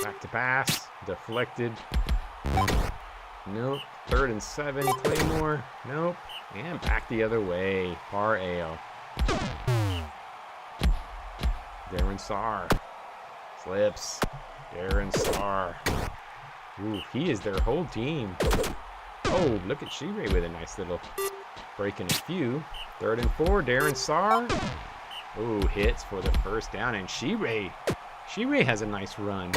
Back to pass. Deflected. Nope. 3rd and 7. Claymore. Nope. And back the other way. Parnell. Darren Saar. Slips. Darren Saar. Ooh, he is their whole team. Oh, look at Shiray with a nice little breaking a few. 3rd and 4. Darren Saar. Ooh, hits for the first down. And Shiray has a nice run.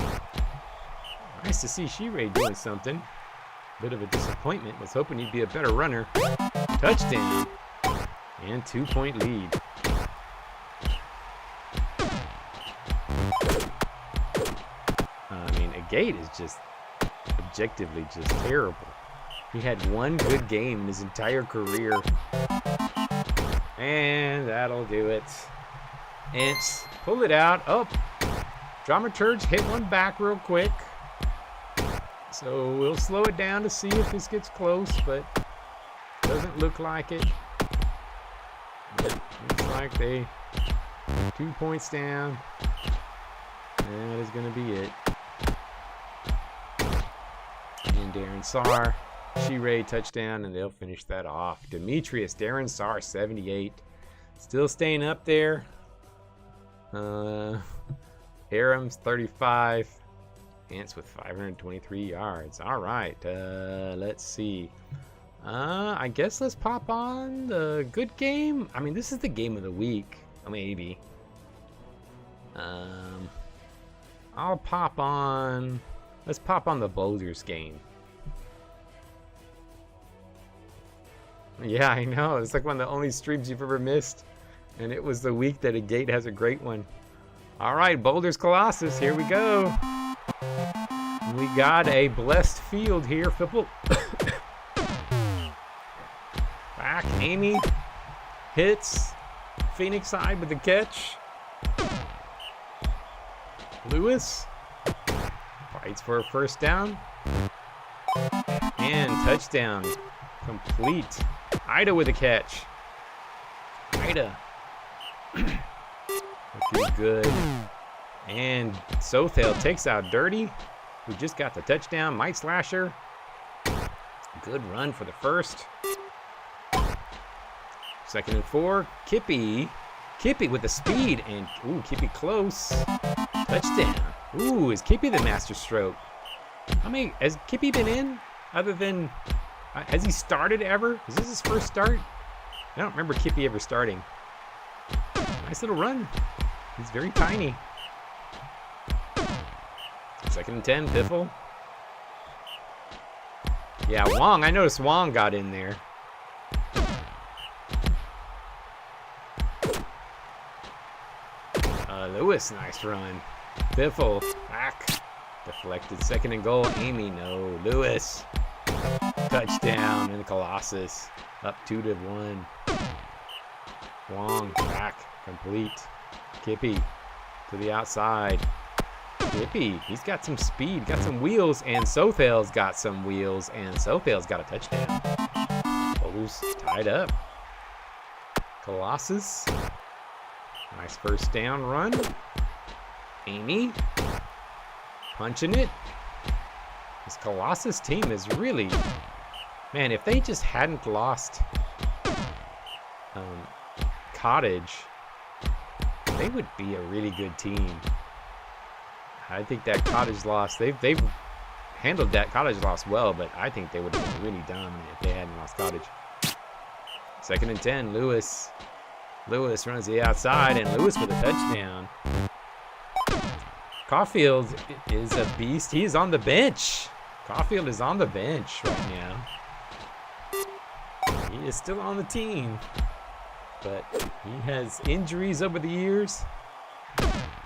Nice to see Shiray doing something. Bit of a disappointment. Was hoping he'd be a better runner. Touchdown. And 2-point lead. Gate is just objectively just terrible. He had one good game in his entire career. And that'll do it. Ants pull it out. Oh, Dramaturge hit one back real quick. So we'll slow it down to see if this gets close, but doesn't look like it. Yep, looks like they 2 points down. And that is going to be it. And Darren Saar, Shiray touchdown, and they'll finish that off. Demetrius, Darren Saar, 78. Still staying up there. Aram's 35. Ants with 523 yards. All right, let's see. I guess let's pop on the good game. I mean, this is the game of the week. Maybe. I'll pop on... Let's pop on the Boulders game. Yeah, I know. It's like one of the only streams you've ever missed. And it was the week that a gate has a great one. All right, Boulders Colossus, here we go. We got a blessed field here. Fipple. Back, Amy. Hits. Phoenix side with the catch. Lewis. Fights for a first down. And touchdown. Complete. Ida with a catch. Ida. Looking good. And Sothale takes out Dirty, who just got the touchdown. Mike Slasher. Good run for the first. 2nd and 4. Kippy. Kippy with the speed. And, ooh, Kippy close. Touchdown. Ooh, is Kippy the master stroke? How many, has Kippy been in? Other than, has he started ever? Is this his first start? I don't remember Kippy ever starting. Nice little run. He's very tiny. 2nd and 10, Piffle. Yeah, Wong. I noticed Wong got in there. Lewis, nice run. Piffle, back. Deflected. 2nd and goal. Amy, no. Lewis. Touchdown in the Colossus. Up 2-1. Wong, back. Complete. Kippy to the outside. Kippy, he's got some speed, got some wheels, and Sothale's got some wheels, and Sothale's got a touchdown. Boulders tied up. Colossus. Nice first down run. Amy. Punching it. This Colossus team is really... Man, if they just hadn't lost Cottage, they would be a really good team. I think that Cottage loss, they've handled that Cottage loss well, but I think they would have been really dominant if they hadn't lost Cottage. 2nd and 10, Lewis. Lewis runs the outside, and Lewis with a touchdown. Caulfield is a beast. He's on the bench. Caulfield is on the bench right now. He is still on the team, but he has injuries over the years.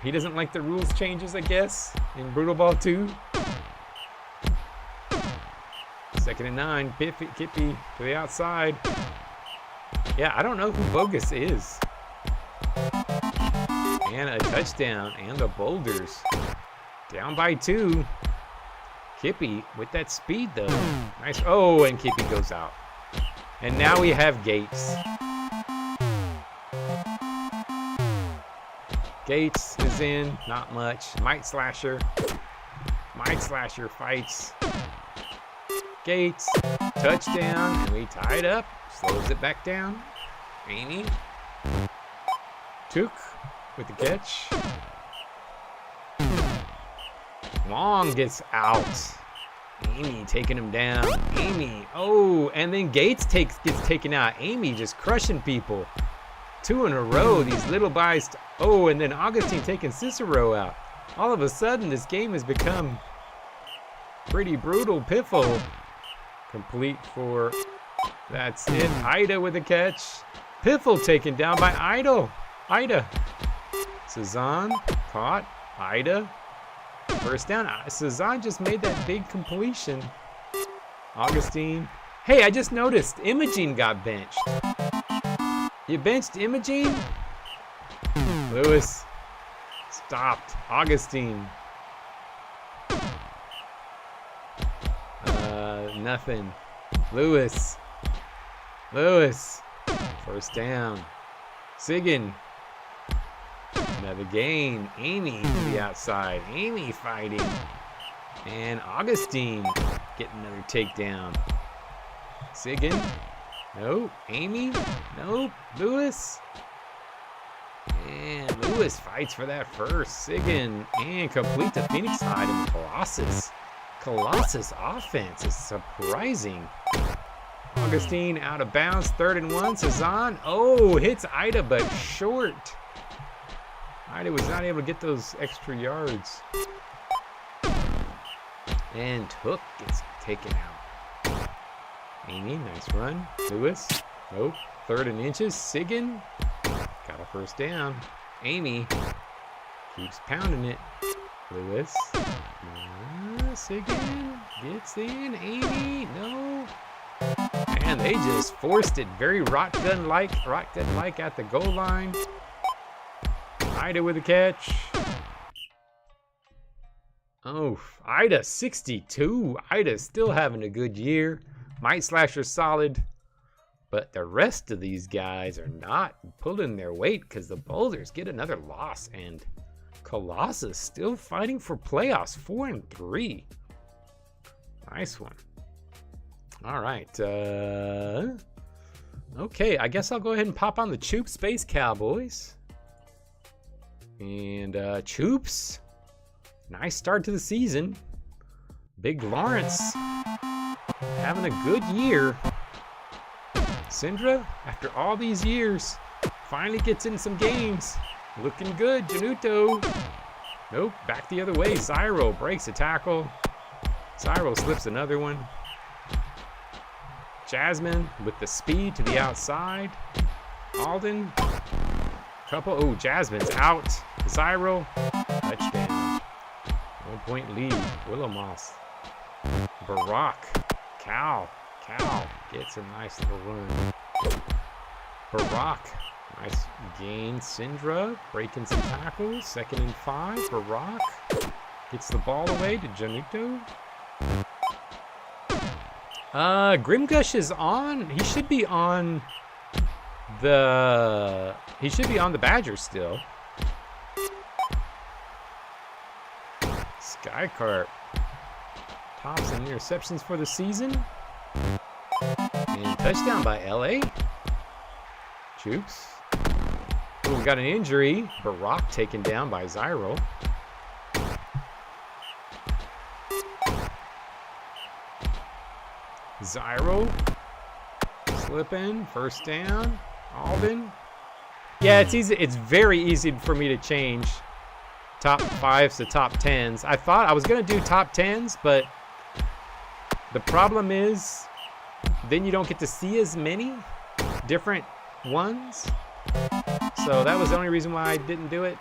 He doesn't like the rules changes, I guess, in Brutal Ball 2. 2nd and 9, Kippy to the outside. Yeah, I don't know who Bogus is. And a touchdown, and the Boulders down by 2. Kippy with that speed, though. Nice. Oh, and Kippy goes out. And now we have Gates. Gates is in, not much. Mike Slasher. Mike Slasher fights. Gates, touchdown, and we tied up. Slows it back down. Amy. Took with the catch. Long gets out. Amy taking him down. Amy, oh, and then Gates gets taken out. Amy just crushing people. 2 in a row, these little buys. Oh, and then Augustine taking Cicero out. All of a sudden, this game has become pretty brutal. Piffle complete for, that's it. Ida with a catch. Piffle taken down by Ida. Cezanne caught. Ida. First down. Cezanne just made that big completion. Augustine. Hey, I just noticed Imogene got benched. You benched Imogene? Lewis stopped. Augustine. Nothing. Lewis. First down. Sigan. Another gain. Amy to the outside. Amy fighting. And Augustine getting another takedown. Sigan. Nope. Amy. Nope. Lewis. And Lewis fights for that first. Sigan. And complete to Phoenix side in the Colossus. Colossus offense is surprising. Augustine out of bounds. 3rd and 1. Cezanne. Oh, hits Ida, but short. Ida was not able to get those extra yards. And Hook gets taken out. Amy, nice run. Lewis, nope. 3rd and inches. Sigan, got a first down. Amy keeps pounding it. Lewis, Sigan gets in. Amy, no. And they just forced it very rotgun-like at the goal line. Ida with a catch. Oh, Ida 62. Ida's still having a good year. Might Slasher solid. But the rest of these guys are not pulling their weight because the Boulders get another loss. And Colossus still fighting for playoffs. 4-3. Nice one. All right. Okay, I guess I'll go ahead and pop on the Choop Space Cowboys. And Choops, nice start to the season. Big Lawrence having a good year. Syndra, after all these years, finally gets in some games. Looking good. Januto, nope, back the other way. Zyro breaks a tackle. Zyro slips another one. Jasmine with the speed to the outside. Alden, oh, Jasmine's out. Zyro, touchdown. 1 point lead. Willow Moss. Barack, Cal gets a nice little run. Barack, nice gain. Syndra breaking some tackles. 2nd and 5. Barack gets the ball away to Januto. Grimgush is on. He should be on the Badgers still. Skycarp tops in interceptions for the season. And touchdown by LA. Choops. Oh, we got an injury. Barack taken down by Zyro. Zyro slipping, 1st down. Alden. Yeah, it's easy. It's very easy for me to change top 5s to top 10s. I thought I was gonna do top 10s, but the problem is then you don't get to see as many different ones. So that was the only reason why I didn't do it.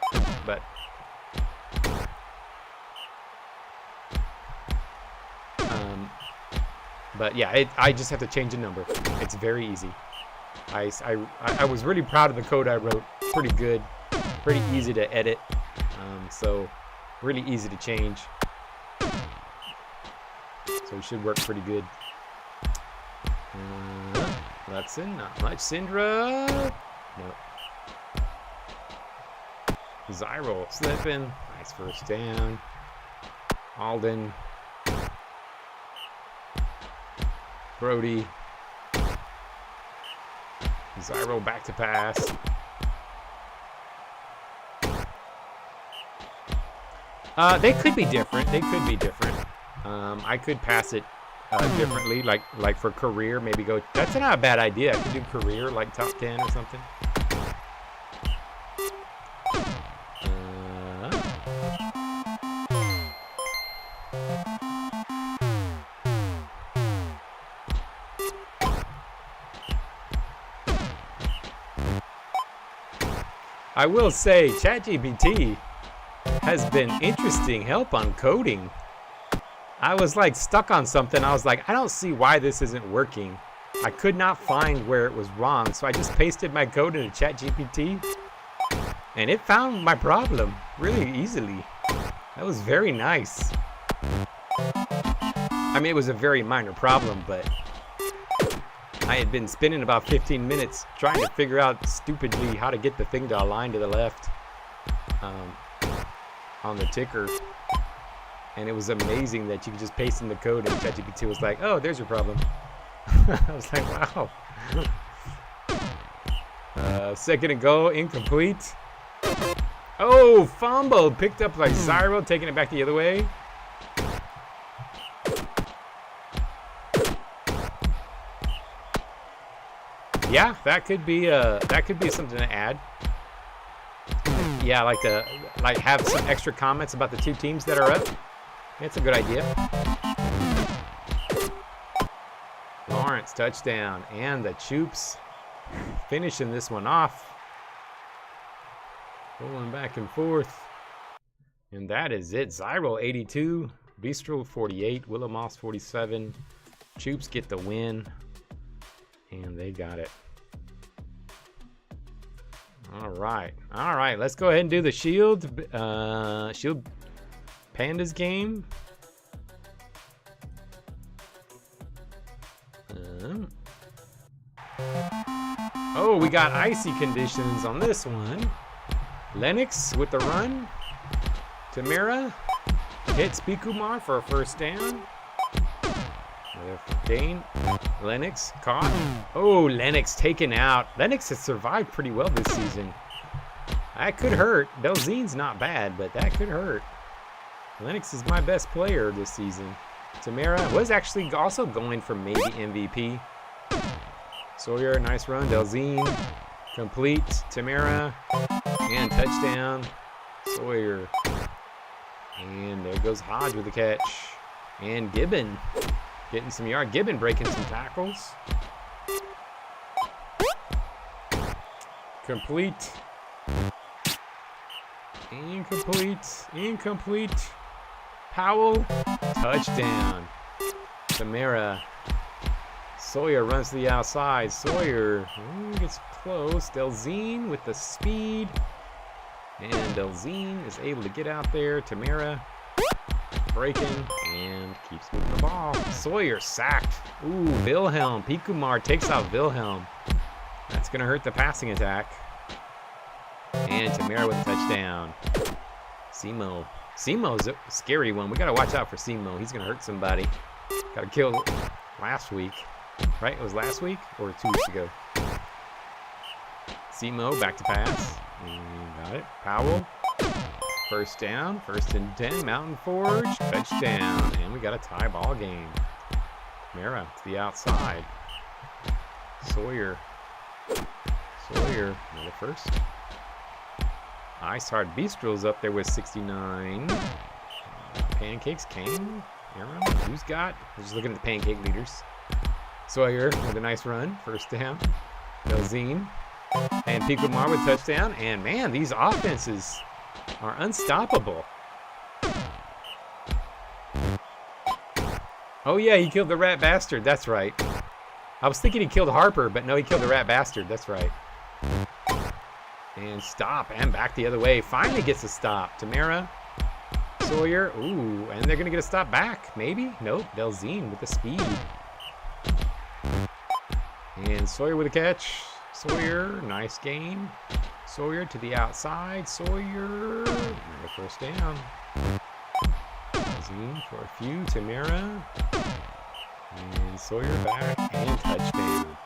But yeah, I just have to change a number. It's very easy. I was really proud of the code I wrote. Pretty good, pretty easy to edit. So really easy to change. So it should work pretty good. Lutson, not much. Syndra, nope. Zyro slipping, nice 1st down. Alden. Brody. Zyro back to pass. They could be different. I could pass it differently, like for career, maybe go. That's not a bad idea. I could do career, like top 10 or something. I will say, ChatGPT has been interesting help on coding. I was like stuck on something. I was like, I don't see why this isn't working. I could not find where it was wrong. So I just pasted my code into ChatGPT and it found my problem really easily. That was very nice. I mean, it was a very minor problem, but I had been spending about 15 minutes trying to figure out stupidly how to get the thing to align to the left on the ticker. And it was amazing that you could just paste in the code and ChatGPT was like, oh, there's your problem. I was like, wow. 2nd and goal, incomplete. Oh, fumble, picked up like Zyro, taking it back the other way. Yeah, that could be something to add. Yeah, like have some extra comments about the 2 teams that are up. That's a good idea. Lawrence. Lawrence, touchdown. And the Choops finishing this one off. Rolling back and forth. And that is it. Zyril 82, Bistro 48, Willow Moss 47. Choops get the win. And they got it. All right. Let's go ahead and do the Shield Pandas game. Oh, we got icy conditions on this one. Lennox with the run. Tamara hits Pikumar for a first down. Another gain. Lennox caught. Oh, Lennox taken out. Lennox has survived pretty well this season. That could hurt. Delzine's not bad, but that could hurt. Lennox is my best player this season. Tamara was actually also going for maybe MVP. Sawyer, nice run. Delzine, complete. Tamara, and touchdown. Sawyer. And there goes Hodge with the catch. And Gibbon getting some yard. Gibbon breaking some tackles. Complete. Incomplete. Powell, touchdown. Tamara. Sawyer runs to the outside. Sawyer gets close. Delzine with the speed. And Delzine is able to get out there. Tamara breaking and keeps moving the ball. Sawyer sacked. Ooh, Wilhelm. Pikumar takes out Wilhelm. That's going to hurt the passing attack. And Tamara with a touchdown. Simo's a scary one. We got to watch out for Simo. He's going to hurt somebody. Got to kill last week. Right? It was last week or 2 weeks ago. Simo back to pass. Got it. Powell. First down. 1st and 10. Mountain Forge. Touchdown. And we got a tie ball game. Mara to the outside. Sawyer. Another first. Ice Hard Bistro's up there with 69. Pancakes came. Aaron. Who's got? We're just looking at the pancake leaders. Sawyer with a nice run. First down. Delzine. And Pikumar with touchdown. And man, these offenses are unstoppable. Oh yeah, he killed the rat bastard. That's right. I was thinking he killed Harper, but no, he killed the rat bastard. That's right. And stop. And back the other way. Finally gets a stop. Tamara. Sawyer. Ooh, and they're going to get a stop back. Maybe? Nope. Delzine with the speed. And Sawyer with a catch. Sawyer, nice gain. Sawyer to the outside. Sawyer, another first down. Delzine for a few. Tamara. And Sawyer back and touchdown.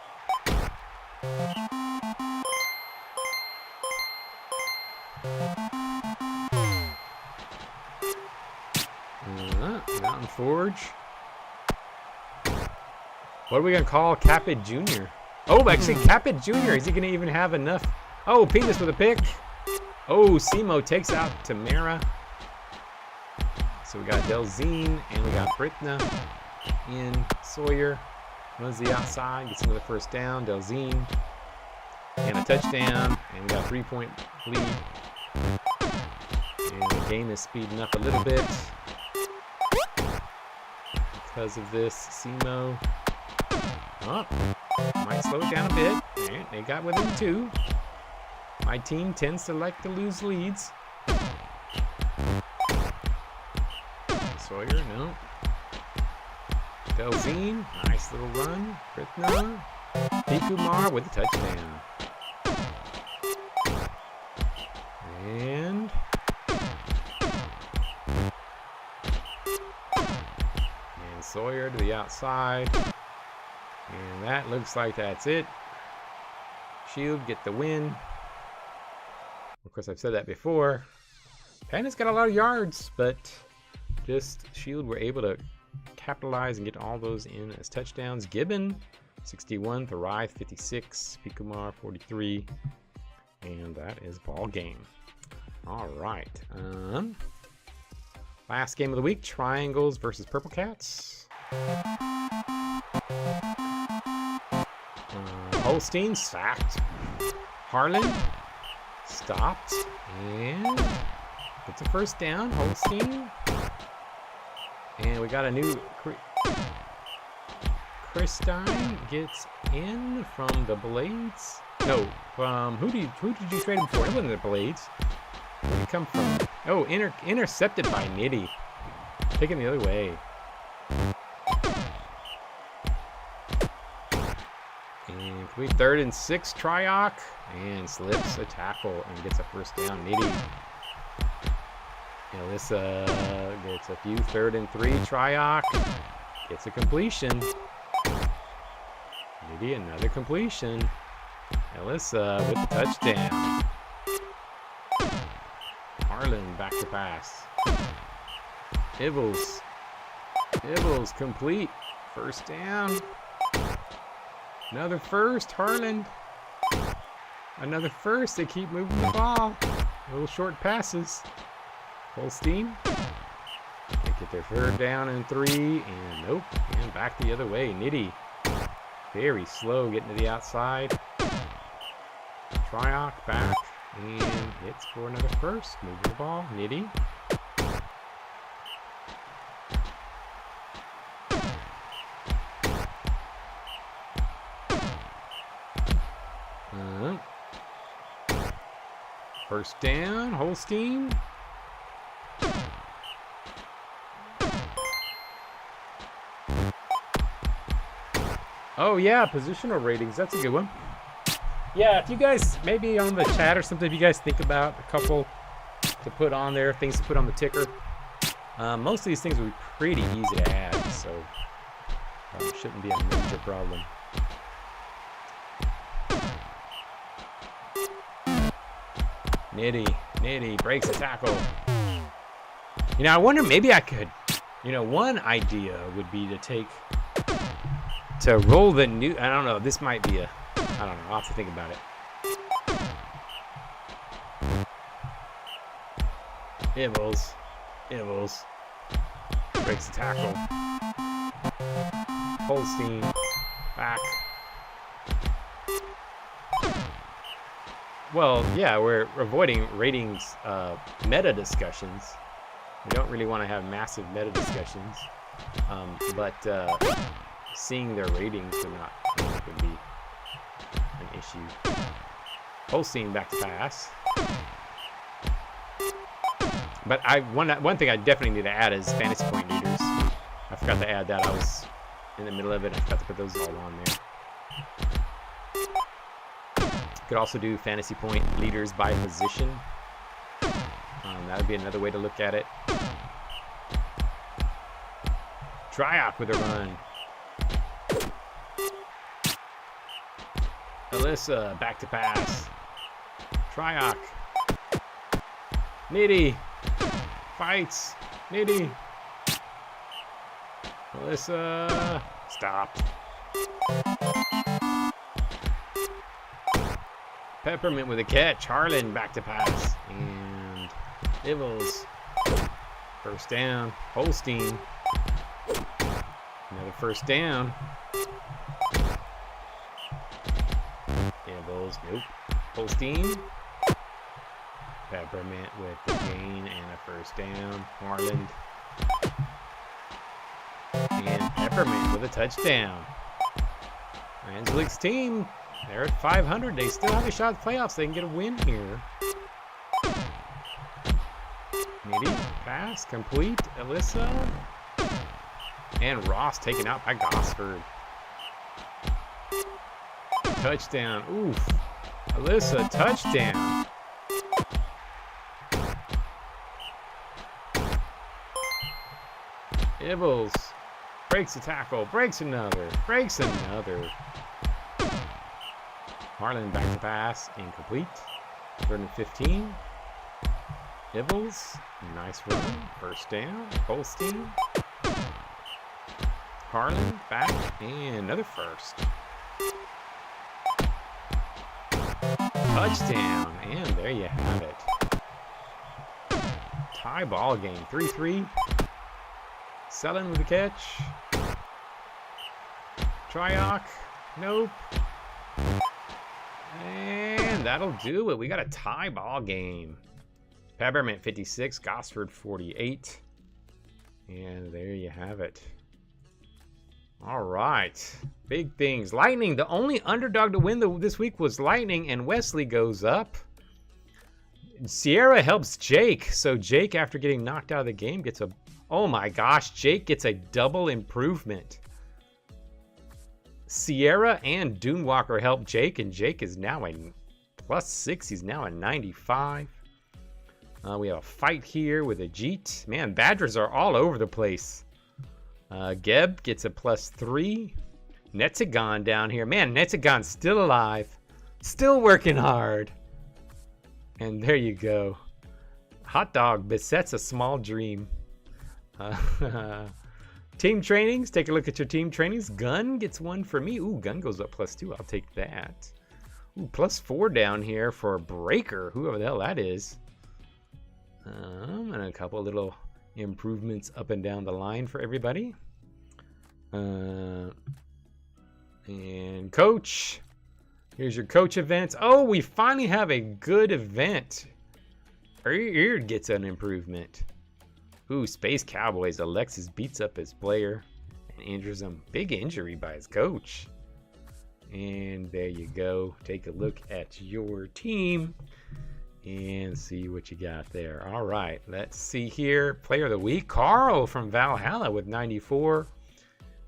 Mountain Forge. What are we going to call Capit Jr.? Oh, actually, Capit Jr. Is he going to even have enough? Oh, Penis with a pick. Oh, Simo takes out Tamara. So we got Delzine and we got Britna in. Sawyer runs the outside, gets another first down. Delzine and a touchdown. And we got a 3-point lead. And the game is speeding up a little bit because of this. Simo. Oh, might slow it down a bit. Right, they got within 2. My team tends to like to lose leads. Sawyer, no. Delzine, nice little run. Britna. Pikumar with a touchdown. And Sawyer to the outside. And that looks like that's it. Shield get the win. Of course, I've said that before. Panda's got a lot of yards, but just Shield were able to capitalize and get all those in as touchdowns. Gibbon, 61. Thrive, 56. Pikumar, 43. And that is ball game. All right. Last game of the week, Triangles versus Purple Cats. Holstein sacked. Harlan stopped and gets a first down. Holstein. And we got a new Christine gets in from the Blades. No, from who did you trade him for? It wasn't the Blades. Where did he come from? Oh, intercepted by Nitty. Taking the other way. And complete 3rd and 6, Triok. And slips a tackle and gets a first down. Nitty. Alyssa gets a few 3rd and 3, Triok. Gets a completion. Nitty, another completion. Alyssa with the touchdown. Harlan back to pass. Ibbles complete. First down. Another first, Harlan. Another first. They keep moving the ball. Little short passes. Holstein. They get their 3rd down and 3. And nope. And back the other way. Nitty. Very slow getting to the outside. Triok back. And hits for another first. Moving the ball. Nitty. First down, Holstein. Oh yeah, positional ratings. That's a good one. Yeah, if you guys, maybe on the chat or something, if you guys think about a couple to put on there, things to put on the ticker. Most of these things will be pretty easy to add, so it shouldn't be a major problem. Nitty breaks a tackle. You know, I wonder, maybe I could, you know, one idea would be to roll the new, I don't know, this might be I don't know, I'll have to think about it. Ibbles breaks a tackle. Holstein back. Well, yeah, we're avoiding ratings meta discussions. We don't really want to have massive meta discussions, but seeing their ratings would be an issue. Holstein back to pass. But one thing I definitely need to add is fantasy point leaders. I forgot to add that. I was in the middle of it. I forgot to put those all on there. Could also do fantasy point leaders by position. That would be another way to look at it. Triok with a run. Alyssa back to pass. Triok. Nitty fights. Nitty. Alyssa stopped. Peppermint with a catch. Harlan back to pass. And Ibbles. First down. Holstein. Another first down. Ibbles. Nope. Holstein. Peppermint with the gain and a first down. Harlan. And Peppermint with a touchdown. Angelique's team, they're at 500. They still have a shot at the playoffs. They can get a win here. Nitty, pass, complete. Alyssa. And Ross taken out by Gosford. Touchdown. Oof. Alyssa, touchdown. Ibbles breaks a tackle, breaks another. Harlan back to pass, incomplete. 3rd and 15. Ibbles, nice run, first down. Holstein. Harlan back, and another first. Touchdown, and there you have it. Tie ball game, 3-3. Selling with the catch. Triok. Nope. And that'll do it. We got a tie ball game. Peppermint 56, Gosford 48. And there you have it. All right. Big things. Lightning, the only underdog to win this week was Lightning, and Wesley goes up. Sierra helps Jake. So Jake, after getting knocked out of the game, gets a... Oh my gosh, Jake gets a double improvement. Sierra and Dunewalker help Jake, and Jake is now a +6. He's now a 95. We have a fight here with a Jeet. Man, Badgers are all over the place. Geb gets a +3. Netzagon down here. Man, Netzagon's still alive. Still working hard. And there you go. Hot Dog besets a small dream. Team trainings. Take a look at your team trainings. Gun gets 1 for me. Ooh, Gun goes up +2. I'll take that. Ooh, +4 down here for Breaker. Whoever the hell that is. And a couple little improvements up and down the line for everybody. And coach. Here's your coach events. Oh, we finally have a good event. Eard gets an improvement. Ooh, Space Cowboys. Alexis beats up his player and injures him. Big injury by his coach. And there you go. Take a look at your team and see what you got there. All right, let's see here. Player of the week, Carl from Valhalla with 94.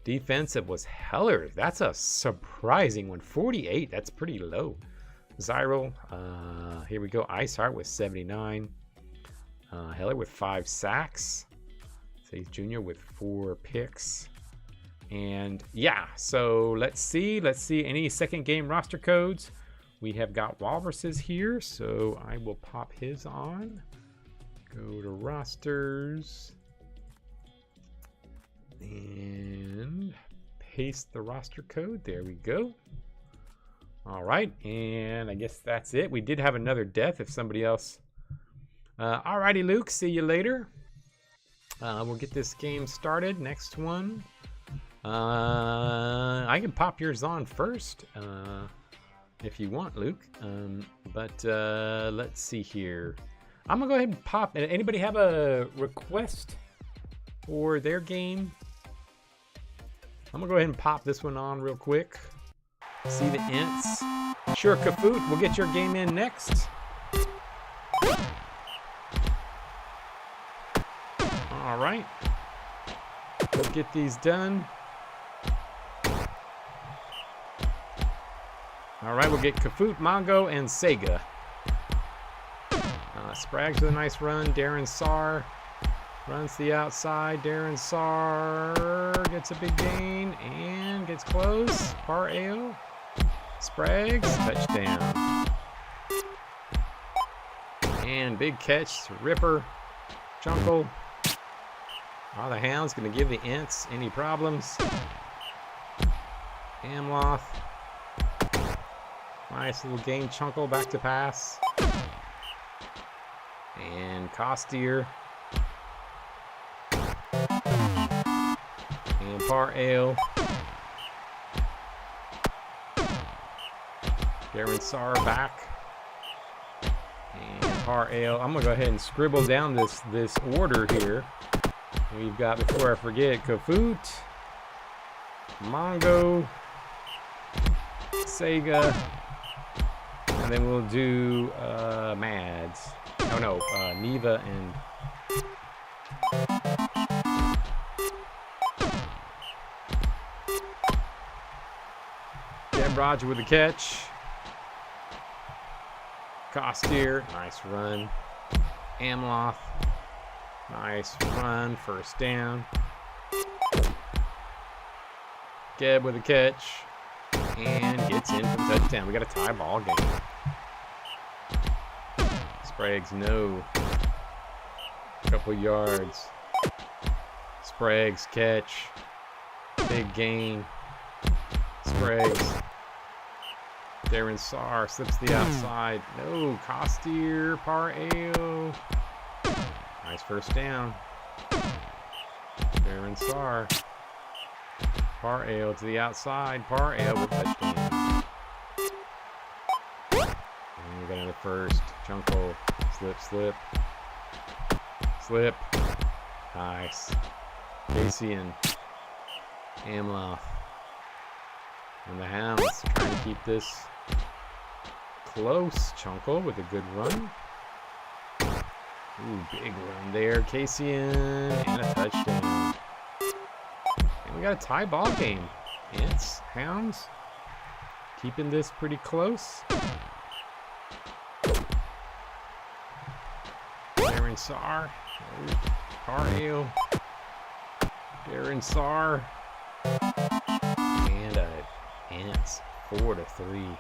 Defensive was Heller. That's a surprising one. 48, that's pretty low. Zyral, here we go. Iceheart with 79. Heller with 5 sacks. Faith Jr. with 4 picks. And yeah, so let's see any second game roster codes. We have got Walruses here, so I will pop his on. Go to rosters and paste the roster code. There we go. All right, and I guess that's it. We did have another death if somebody else. Alrighty, Luke, see you later. We'll get this game started. Next one. I can pop yours on first if you want, Luke. But let's see here. I'm going to go ahead and pop. Anybody have a request for their game? I'm going to go ahead and pop this one on real quick. See the ints. Sure, Kafoot, we'll get your game in next. All right. Let's get these done. All right, we'll get Kafoot, Mongo, and Sega. Sprags with a nice run. Darren Saar runs the outside. Darren Saar gets a big gain and gets close. Par AO. Sprags, touchdown. And big catch, Ripper, Jungle. Are the Hounds going to give the Ints any problems? Amloth. Nice little game. Chunkle back to pass. And Costier. And Par Ale. Darren Saar back. And Par Ale. I'm going to go ahead and scribble down this order here. We've got, before I forget, Kafoot, Mongo, Sega, and then we'll do Mads. Oh no, Neva and Deb Roger with the catch. Costier, nice run. Amloth. Nice run, first down. Geb with a catch. And gets in for the touchdown. We got a tie ball game. Sprague's no. Couple yards. Sprague's catch. Big gain. Sprague's. Darren Saar slips the outside. No, Costier, Par AO. Nice first down. Darren Saar. Par Ale to the outside. Par Ale with touchdown. first. Junko. Slip, slip. Slip. Nice. Casey and Amloth. And the Hounds trying to keep this close. Chunko with a good run. Ooh, big run there. Cassian and a touchdown. And we got a tie ball game. Ants, Hounds, keeping this pretty close. Darren Saar. Carneo. Darren Saar. And Ants 4-3.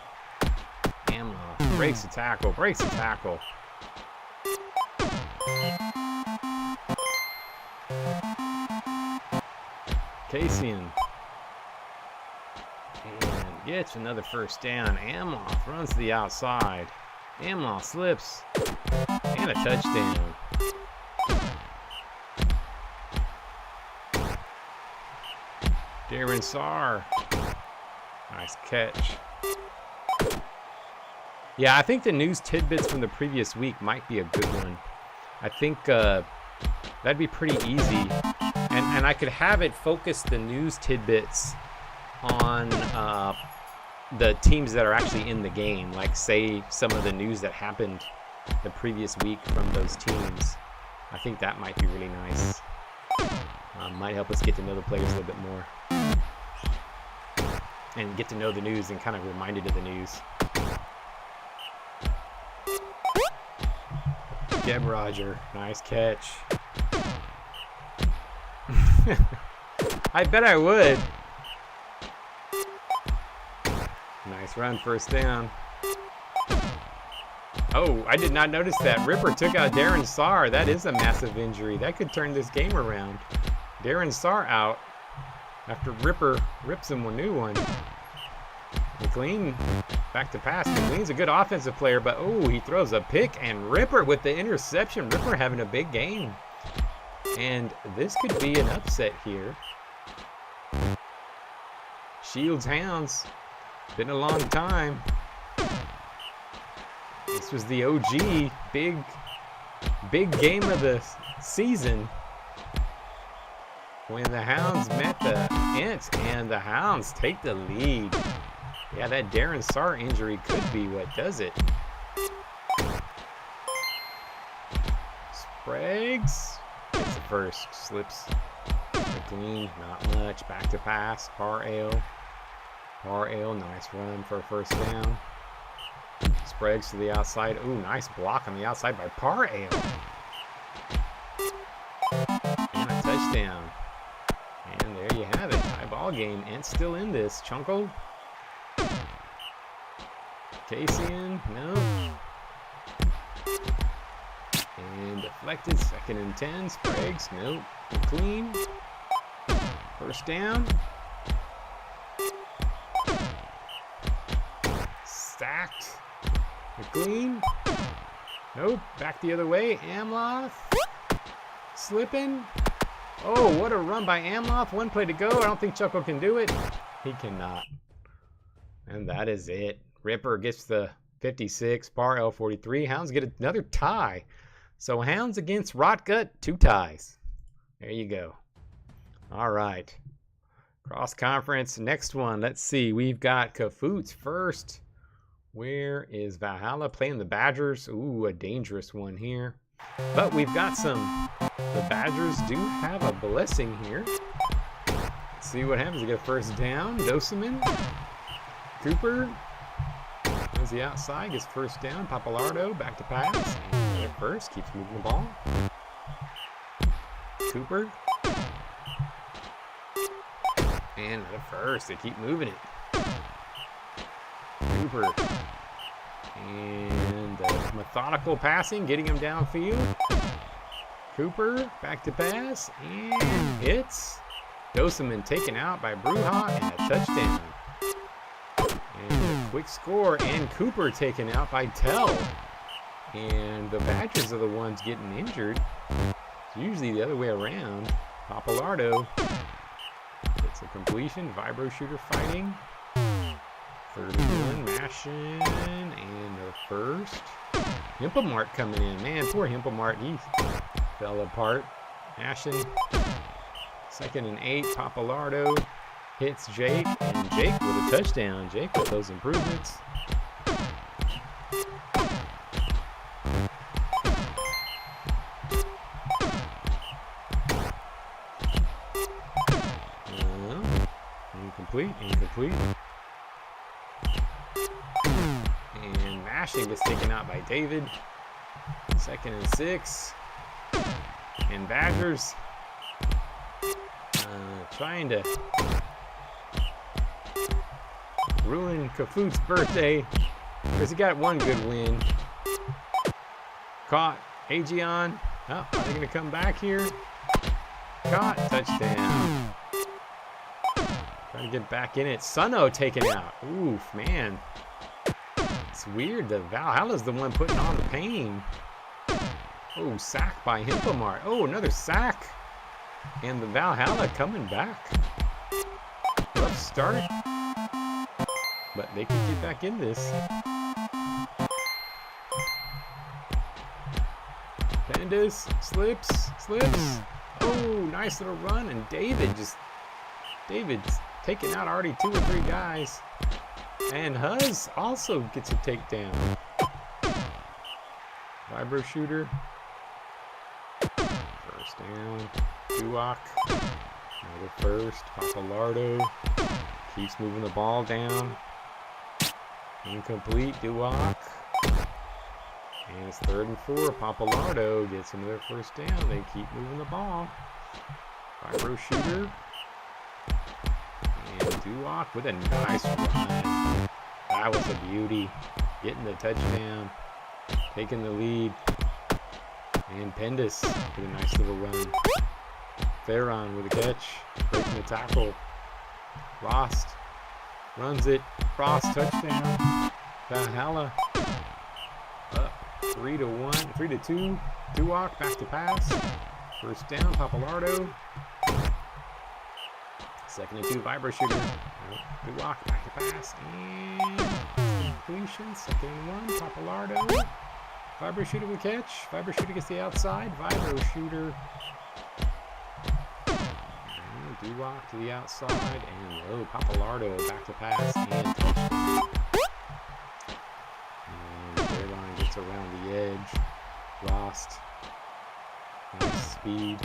Amla breaks the tackle. Breaks the tackle. Cassian. And gets another first down. Amloth runs to the outside. Amloth slips. And a touchdown. Darren Saar. Nice catch. Yeah, I think the news tidbits from the previous week might be a good one. I think that'd be pretty easy. And I could have it focus the news tidbits on the teams that are actually in the game. Like, say, some of the news that happened the previous week from those teams. I think that might be really nice. Might help us get to know the players a little bit more. And get to know the news and kind of reminded of the news. Geb Roger, nice catch. I bet I would. Nice run, first down. Oh, I did not notice that. Ripper took out Darren Saar. That is a massive injury. That could turn this game around. Darren Saar out after Ripper rips him a new one. McLean back to pass. McLean's a good offensive player, but oh, he throws a pick, and Ripper with the interception. Ripper having a big game. And this could be an upset here. Shields Hounds. Been a long time. This was the OG big game of the season when the Hounds met the Ants, and the Hounds take the lead. Yeah, that Darren Saar injury could be what does it. Spragues gets the first, slips. McLean, not much. Back to pass. Par-Ale, nice run for a first down. Spragues to the outside. Ooh, nice block on the outside by Par-Ale. And a touchdown. And there you have it. Tie ball game. And still in this. Chunko. Cassian, no. And deflected, 2nd and 10. Spragues, nope. McLean. First down. Stacked. McLean. Nope. Back the other way. Amloth. Slipping. Oh, what a run by Amloth. 1 play to go. I don't think Chucko can do it. He cannot. And that is it. Ripper gets the 56. Par-Ale 43. Hounds get another tie. So Hounds against Rotgut, 2 ties. There you go. All right. Cross conference. Next one. Let's see. We've got Kafoots first. Where is Valhalla playing the Badgers? Ooh, a dangerous one here. But we've got some. The Badgers do have a blessing here. Let's see what happens. They get a first down. Doseman. Cooper. Goes the outside. Gets first down. Papalardo back to pass. And at first. Keeps moving the ball. Cooper. And at first. They keep moving it. Cooper. And methodical passing, getting him downfield. Cooper, back to pass, and it's Doseman taken out by Bruja, and a touchdown. And a quick score, and Cooper taken out by Tell. And the Badgers are the ones getting injured. It's usually the other way around. Papalardo gets a completion, Vibro Shooter fighting. Third and 1, mashing, and the first. Himplemart coming in. Man, poor Himplemart. He fell apart. Mashing. 2nd and 8, Papalardo hits Jake, and Jake with a touchdown. Jake with those improvements. Incomplete. And mashing gets taken out by David. 2nd and 6. And Badgers trying to ruin Cafoot's birthday because he got one good win. Caught. Aegeon. Oh, are they going to come back here? Caught. Touchdown. Trying to get back in it. Sunno taken out. Oof, man. It's weird. The Valhalla's the one putting on the pain. Oh, sack by Himplemart. Oh, another sack. And the Valhalla coming back. Rough start. But they can get back in this. Pandas. Slips. Oh, nice little run. And David's taking out already 2 or 3 guys. And Huz also gets a takedown. Vibro shooter. First down. Duoc. Another first. Papalardo keeps moving the ball down. Incomplete. Duoc. And it's 3rd and 4. Papalardo gets another first down. They keep moving the ball. Vibro shooter. And Duoc with a nice run. That was a beauty. Getting the touchdown. Taking the lead. And Pendus with a nice little run. Theron with a catch. Breaking the tackle. Frost runs it. Frost touchdown. Valhalla up 3-2. Duoc back to pass. First down. Papalardo. 2nd and 2, Vibro shooter. Duoc back to pass. And completion. 2nd and 1, Papalardo. Vibro shooter with catch. Vibro shooter gets the outside. Vibro shooter. And Duoc to the outside. And Papalardo back to pass. And touchdown. And Theron gets around the edge. Lost. Nice speed.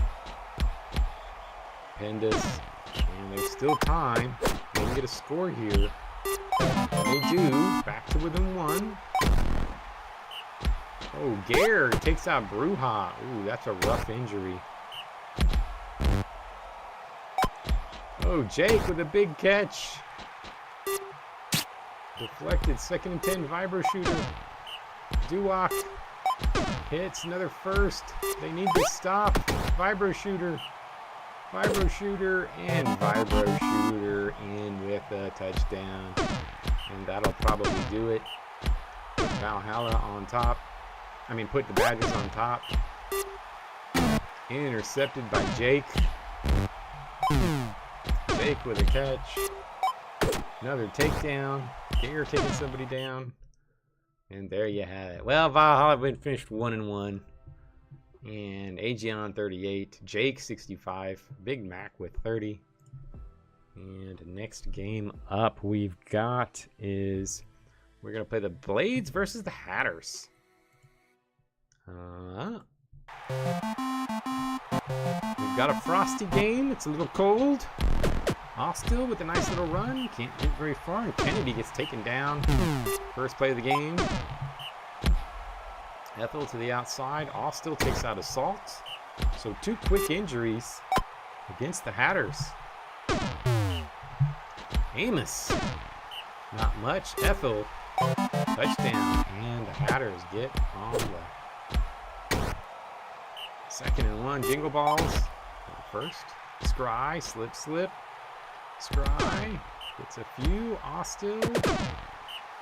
Pendus. And there's still time. They can get a score here. They do. Back to within 1. Oh, Gare takes out Bruja. Ooh, that's a rough injury. Oh, Jake with a big catch. Deflected. 2nd and 10. Vibro shooter. Duoc hits another first. They need to stop. Vibro shooter. Vibro shooter and Vibro shooter in with a touchdown. And that'll probably do it. Put Valhalla on top. Put the Badgers on top. Intercepted by Jake. Jake with a catch. Another takedown. Gare taking somebody down. And there you have it. Well, Valhalla finished 1-1. And Aegeon 38, Jake 65, Big Mac with 30. And next game up we've got is we're going to play the Blades versus the Hatters. We've got a frosty game. It's a little cold. Still with a nice little run. Can't get very far. And Kennedy gets taken down. First play of the game. Ethel to the outside. Still takes out Assault. So 2 quick injuries against the Hatters. Amos. Not much. Ethel. Touchdown. And the Hatters get on the 2nd and 1. Jingle balls. First. Scry. Slip. Scry. Gets a few. Still.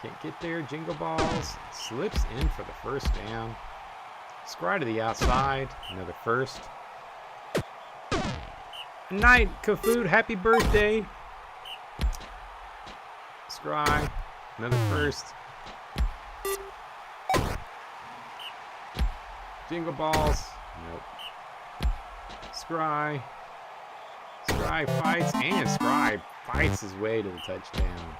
Can't get there. Jingle balls. Slips in for the first down. Scry to the outside. Another first. Night, Cafoot. Happy birthday. Scry. Another first. Jingle balls. Nope. Scry. Scry fights, and Scry fights his way to the touchdown.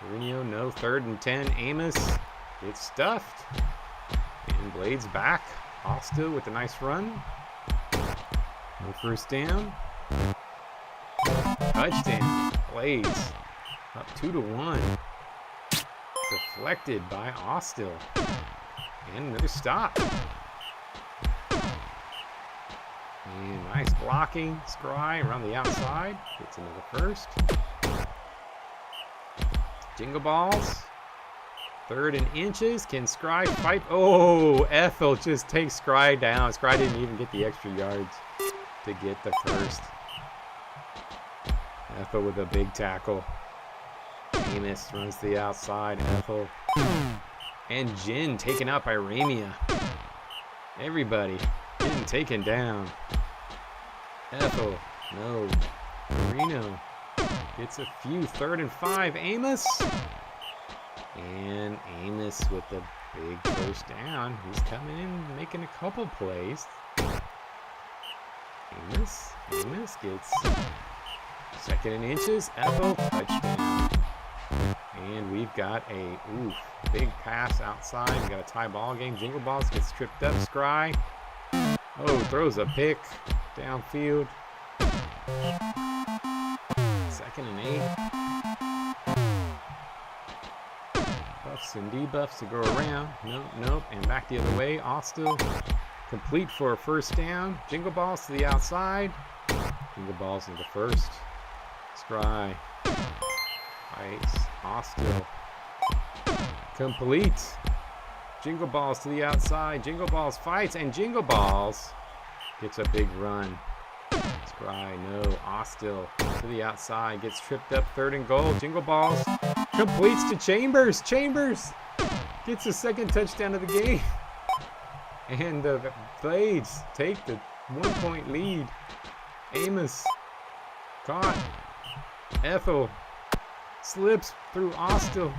Mourinho, no. 3rd and 10. Amos gets stuffed. And Blades back. Ostill with a nice run. No first down. Touchdown. Blades up 2-1. Deflected by Ostill. And another stop. And nice blocking. Scry around the outside. Gets another first. Jingle balls. 3rd and inches. Can Scry fight? Oh, Ethel just takes Scry down. Scry didn't even get the extra yards to get the first. Ethel with a big tackle. Amos runs to the outside. Ethel. And Jin taken out by Ramia. Everybody getting taken down. Ethel. No. Marino gets a few. 3rd and 5. Amos. And Amos with the big first down. He's coming in, making a couple plays. Amos gets 2nd and inches. Ethel, touchdown. And we've got a big pass outside. We got a tie ball game. Jingle balls gets tripped up. Scry. Oh, throws a pick downfield. 2nd and 8. Buffs and debuffs to go around. Nope. And back the other way. Ostill complete for a first down. Jingle balls to the outside. Jingle balls into first. Scry. Fights. Ostill. Complete. Jingle balls to the outside. Jingle balls fights. And Jingle balls gets a big run. Scry. No. Ostill to the outside. Gets tripped up. 3rd and goal. Jingle balls. Completes to Chambers. Chambers gets a 2nd touchdown of the game. And the Blades take the 1-point lead. Amos caught. Ethel slips through Ostill.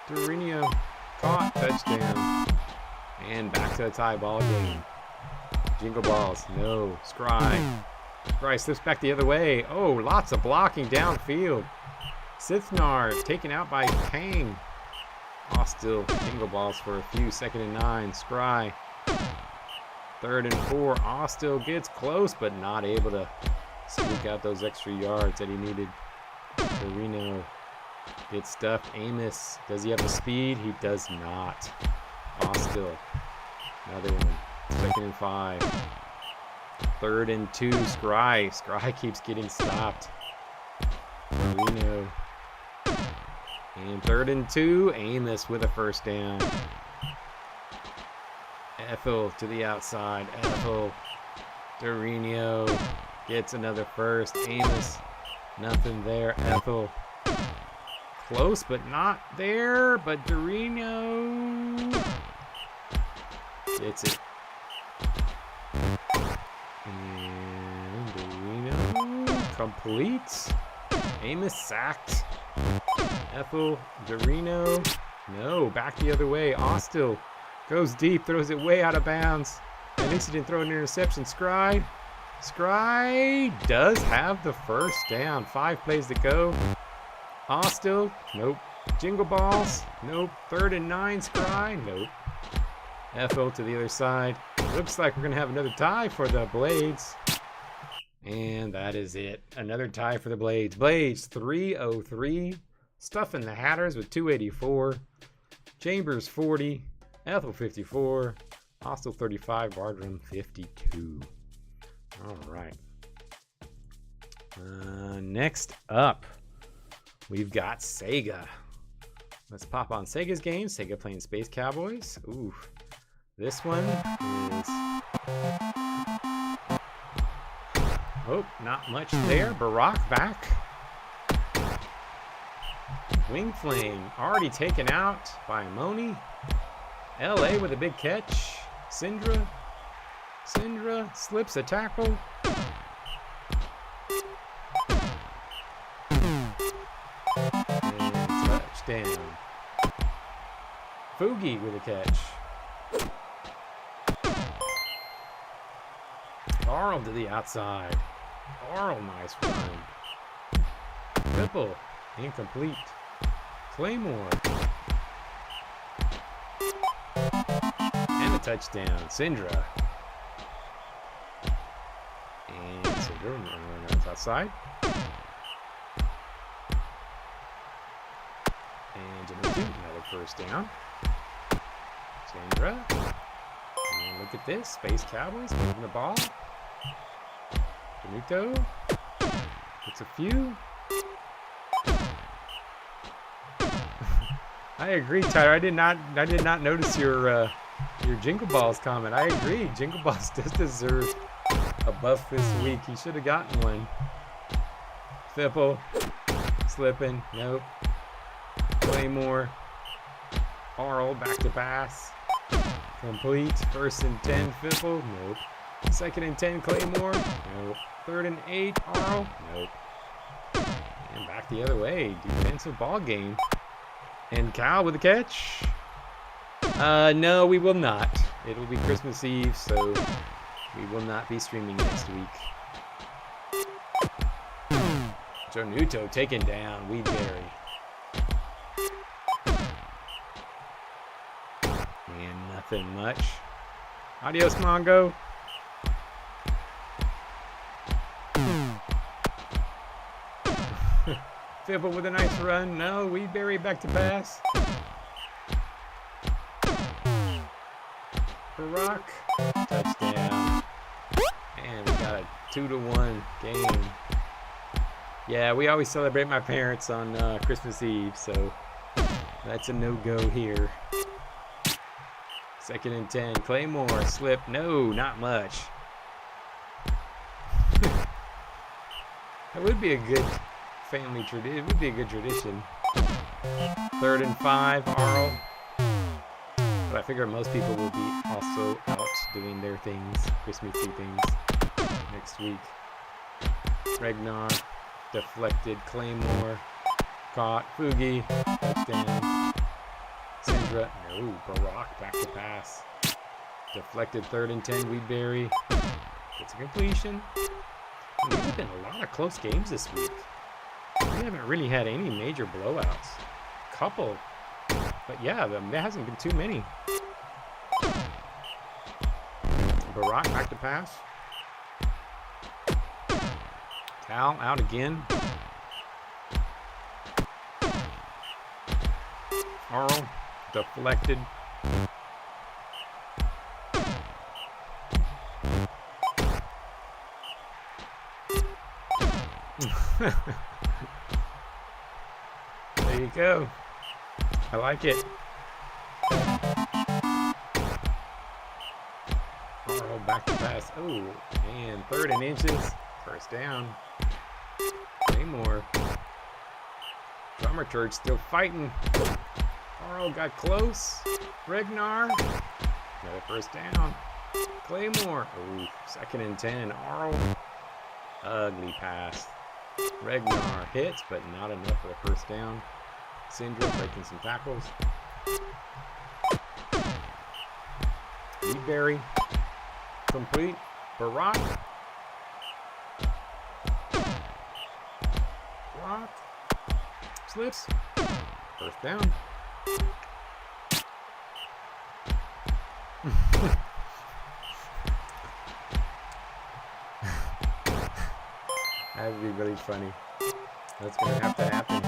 Mourinho caught. Touchdown. And back to a tie ball game. Jingle balls. No. Scry. Scry slips back the other way. Oh, lots of blocking downfield. Sithnar taken out by Kang. Ostill. Jingle balls for a few. 2nd and 9. Scry. 3rd and 4. Ostill gets close, but not able to squeak out those extra yards that he needed. Marino gets stuffed. Amos. Does he have the speed? He does not. Ostill. Another one. 2nd and 5. 3rd and 2. Scry. Scry keeps getting stopped. Marino. And 3rd and 2. Amos with a first down. Ethel to the outside. Ethel. Mourinho gets another first. Amos. Nothing there. Ethel. Close, but not there. But Mourinho gets it. And Mourinho completes. Amos sacked. Ethel. Mourinho. No, back the other way. Ostill goes deep, throws it way out of bounds. At least he didn't throw an interception. Scry does have the first down. 5 plays to go. Ostill, nope. Jingle balls, nope. 3rd and 9, Scry, nope. Ethel to the other side. Looks like we're going to have another tie for the Blades. And that is it. Another tie for the Blades. Blades 303. Stuffing the Hatters with 284. Chambers 40. Ethel 54. Ostill 35. Bardrum 52. All right. Next up, we've got Sega. Let's pop on Sega's game. Sega playing Space Cowboys. Ooh. This one is... Oh, not much there. Barack back. Wing Flame already taken out by Moni. LA with a big catch. Syndra slips a tackle. And touch. touchdown. Fugi with a catch. Arl to the outside. Arl, nice run. Ripple, incomplete. Claymore. And a touchdown. Syndra. And Syndra runs outside. And Janutu, another first down. Syndra. And look at this. Space Cowboys moving the ball. Januto. Gets a few. I agree, Tyler. I did not notice your Jingle Balls comment. I agree. Jingle Balls does deserve a buff this week. He should have gotten one. Fipple. Slipping. Nope. Claymore. Arl back to pass. Complete. 1st and 10. Fipple. Nope. 2nd and 10. Claymore. Nope. 3rd and 8. Arl. Nope. And back the other way. Defensive ball game. And Cal with a catch. No, we will not. It will be Christmas Eve, so we will not be streaming next week. Jonuto taken down. Weedberry. And nothing much. Adios, Mongo. Fibble with a nice run. No, Weedberry back to pass. Barack. Touchdown. And we got a 2-1 game. Yeah, we always celebrate my parents on Christmas Eve, so that's a no-go here. 2nd and 10. Claymore. Slip. No, not much. That would be a good family tradition. It would be a good tradition. 3rd and 5. Arl. But I figure most people will be also out doing their things, Christmassy things, next week. Regnar. Deflected. Claymore. Caught. Fugi. Touchdown. Syndra. No. Barack back to pass. Deflected. 3rd and 10. Weedberry. It's a completion. There's been a lot of close games this week. We haven't really had any major blowouts. Couple. But yeah, there hasn't been too many. Barack back to pass. Cal out again. Arl deflected. There you go. I like it. Arl back to pass. Oh, and 3rd and inches. 1st down. Claymore. Drummer Church still fighting. Arl got close. Regnar. Another 1st down. Claymore. Oh, 2nd and 10. Arl. Ugly pass. Regnar hits, but not enough for the 1st down. Syndra breaking some tackles. Weedberry. Complete. Barack. Barack. Slips. 1st down. That would be really funny. That's going to have to happen.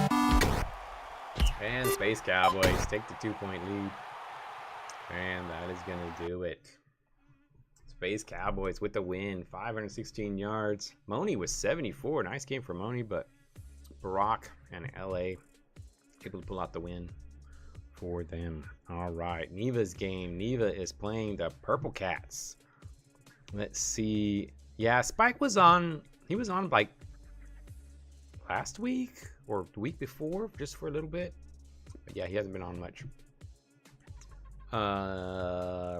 And Space Cowboys take the 2-point lead. And that is going to do it. Space Cowboys with the win. 516 yards. Moni was 74. Nice game for Moni, but Barack and LA able to pull out the win for them. All right. Neva's game. Neva is playing the Purple Cats. Let's see. Yeah, Spike was on. He was on like last week or the week before, just for a little bit. But yeah, he hasn't been on much.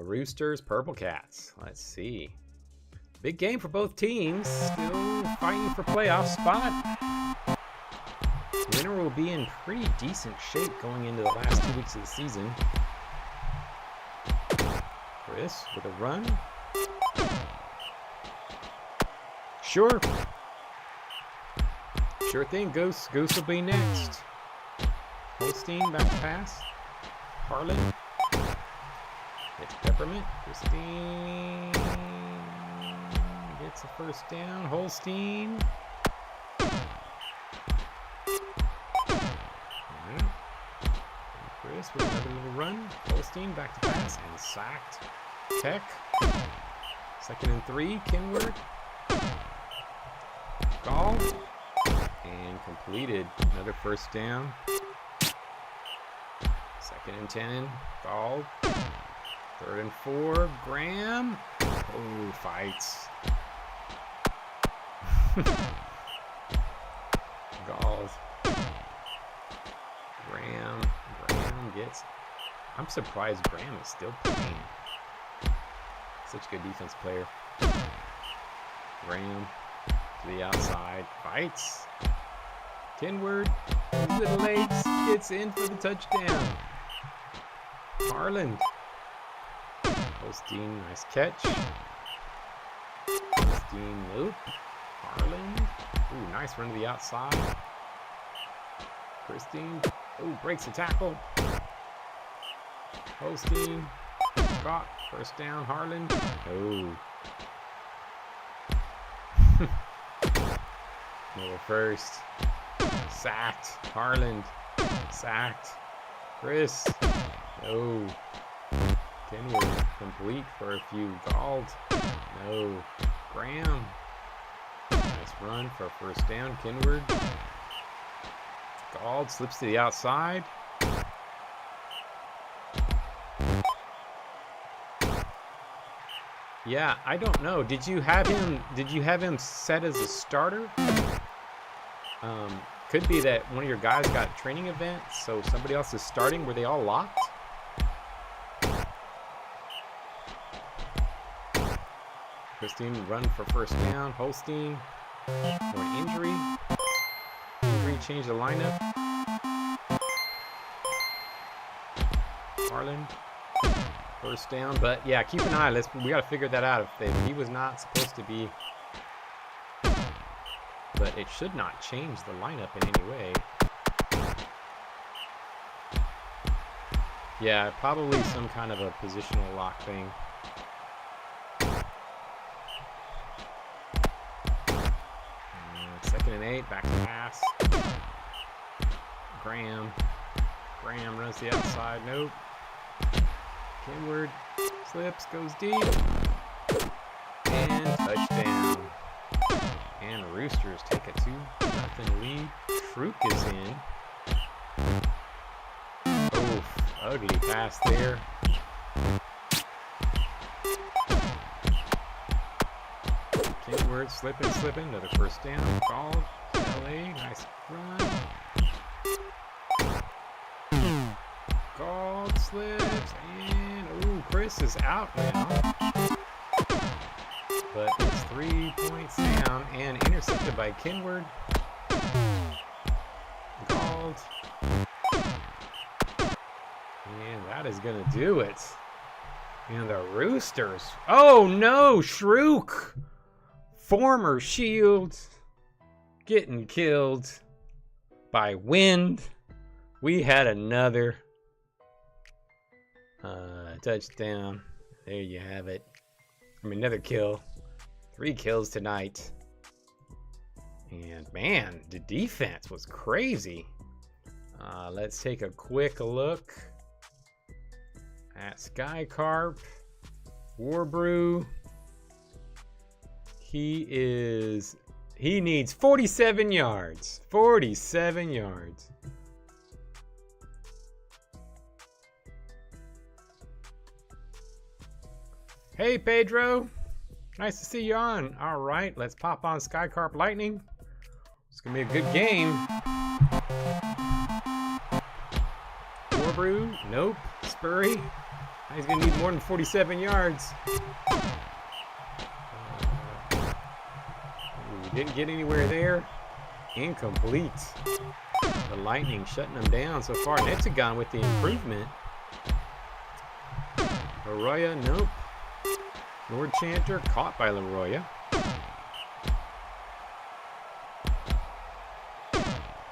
Roosters, Purple Cats. Let's see. Big game for both teams. Still fighting for playoff spot. Winner will be in pretty decent shape going into the last 2 weeks of the season. Chris with a run. Sure. Sure thing, Goose. Goose will be next. Holstein, back to pass. Harlan. It's Peppermint. Christine gets a first down. Holstein. Chris with another little run. Holstein back to pass and sacked. Tech. 2nd and 3. Kenward. Gall. And completed. Another first down. 2nd and 10. Gall. 3rd and 4. Graham. Oh, fights. Gall. Graham gets. I'm surprised Graham is still playing. Such a good defense player. Graham to the outside. Fights. Kenward. Little legs. Gets in for the touchdown. Harlan. Holstein. Nice catch. Holstein. Nope. Harlan. Ooh, nice run to the outside. Christine. Ooh, breaks the tackle. Holstein. Caught. First down. Harlan. Oh. Another first. Sacked. Harlan. Sacked. Chris. No. Kenward. Complete for a few. Galled. No. Graham. Nice run for a first down. Kenward. Galled. Slips to the outside. Yeah, I don't know. Did you have him set as a starter? Could be that one of your guys got a training event, so somebody else is starting. Were they all locked? Christine run for first down. Holstein for an injury. Injury changed the lineup. Harlan. First down, but yeah, keep an eye. We got to figure that out. If he was not supposed to be, but it should not change the lineup in any way. Yeah, probably some kind of a positional lock thing. Second and 8, back to pass. Graham runs the outside. Nope. Kenward slips, goes deep, and touchdown. And Roosters take a 2-0 lead. Truk is in. Oof, ugly pass there. Kenward slipping, another first down. Called. LA, nice run. Called, slips, and ooh, Chris is out now. But it's 3 points down and intercepted by Kenward. Called. And that is going to do it. And the Roosters. Oh no, Truk! Former Shield getting killed by wind. We had another touchdown. There you have it. I mean, another kill. 3 kills tonight. And man, the defense was crazy. Let's take a quick look at Skycarp. Warbrew. He needs 47 yards. 47 yards. Hey, Pedro. Nice to see you on. All right, let's pop on Skycarp Lightning. It's going to be a good game. Warbrew. Nope. Spurry. He's going to need more than 47 yards. Didn't get anywhere there. Incomplete. The Lightning shutting them down so far. Hexagon with the improvement. Leroya, nope. Lord Chanter caught by Leroya.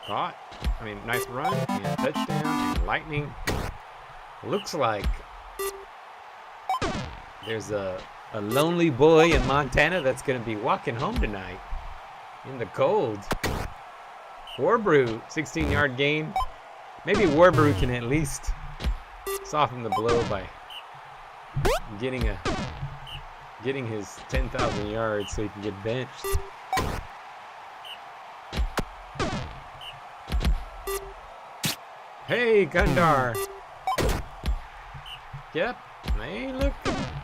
Caught. I mean, nice run and touchdown. And Lightning. Looks like there's a lonely boy in Montana that's going to be walking home tonight in the cold. Warbrew, 16-yard gain. Maybe Warbrew can at least soften the blow by getting his 10,000 yards so he can get benched. Hey, Gundar. Yep, they look.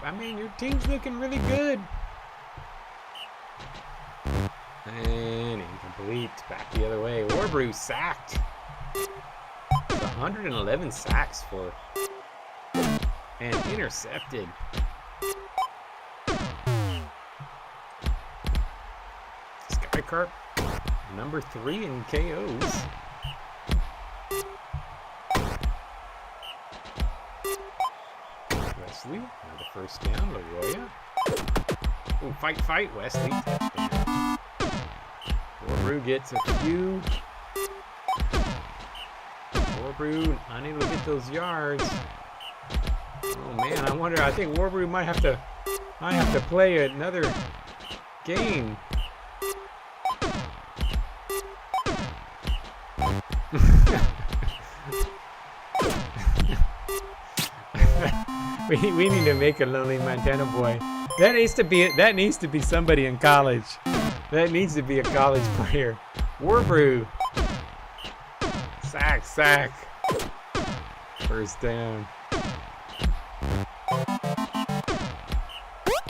I mean, your team's looking really good. And incomplete. Back the other way. Warbrew sacked. 111 sacks for. And intercepted. Skycarp, number 3 in KOs. Wesley, another first down. Leroya. Ooh, fight, Wesley. Touchdown. Warbrew gets a few. Warbrew unable to get those yards. Oh man, I think Warbrew might have to play another game. We need to make a lonely Montana boy. That needs to be somebody in college. That needs to be a college player. Warbrew. Sack. First down.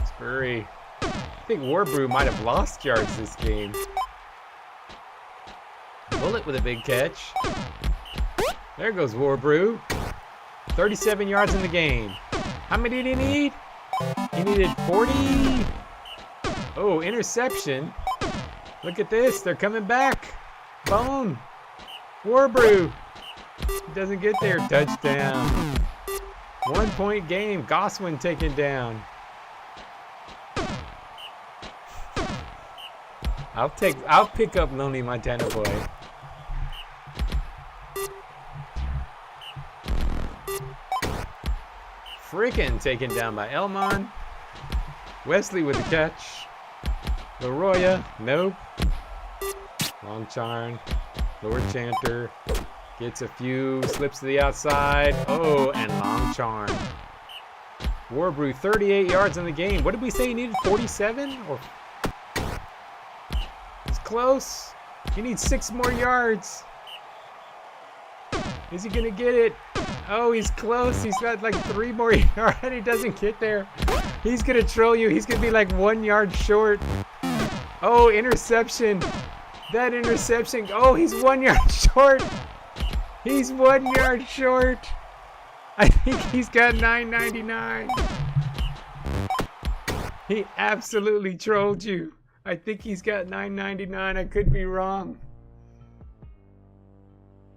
Spurry. I think Warbrew might have lost yards this game. Bullet with a big catch. There goes Warbrew. 37 yards in the game. How many did he need? He needed 40. Oh, interception. Look at this. They're coming back. Bone. Warbrew. He doesn't get there. Touchdown. 1 point game. Goswin taken down. I'll pick up lonely Montana boy. Freaking taken down by Elmon. Wesley with the catch. Leroya, nope. Longcharn, Lord Chanter gets a few, slips to the outside. Oh, and Longcharn. Warbrew, 38 yards in the game. What did we say he needed? 47? Or he's close. He needs 6 more yards. Is he gonna get it? Oh, he's close. He's got like 3 more yards. He doesn't get there. He's gonna troll you. He's gonna be like 1 yard short. Oh, interception. That interception. Oh, he's 1 yard short. He's 1 yard short. I think he's got 9.99. He absolutely trolled you. I think he's got 9.99. I could be wrong.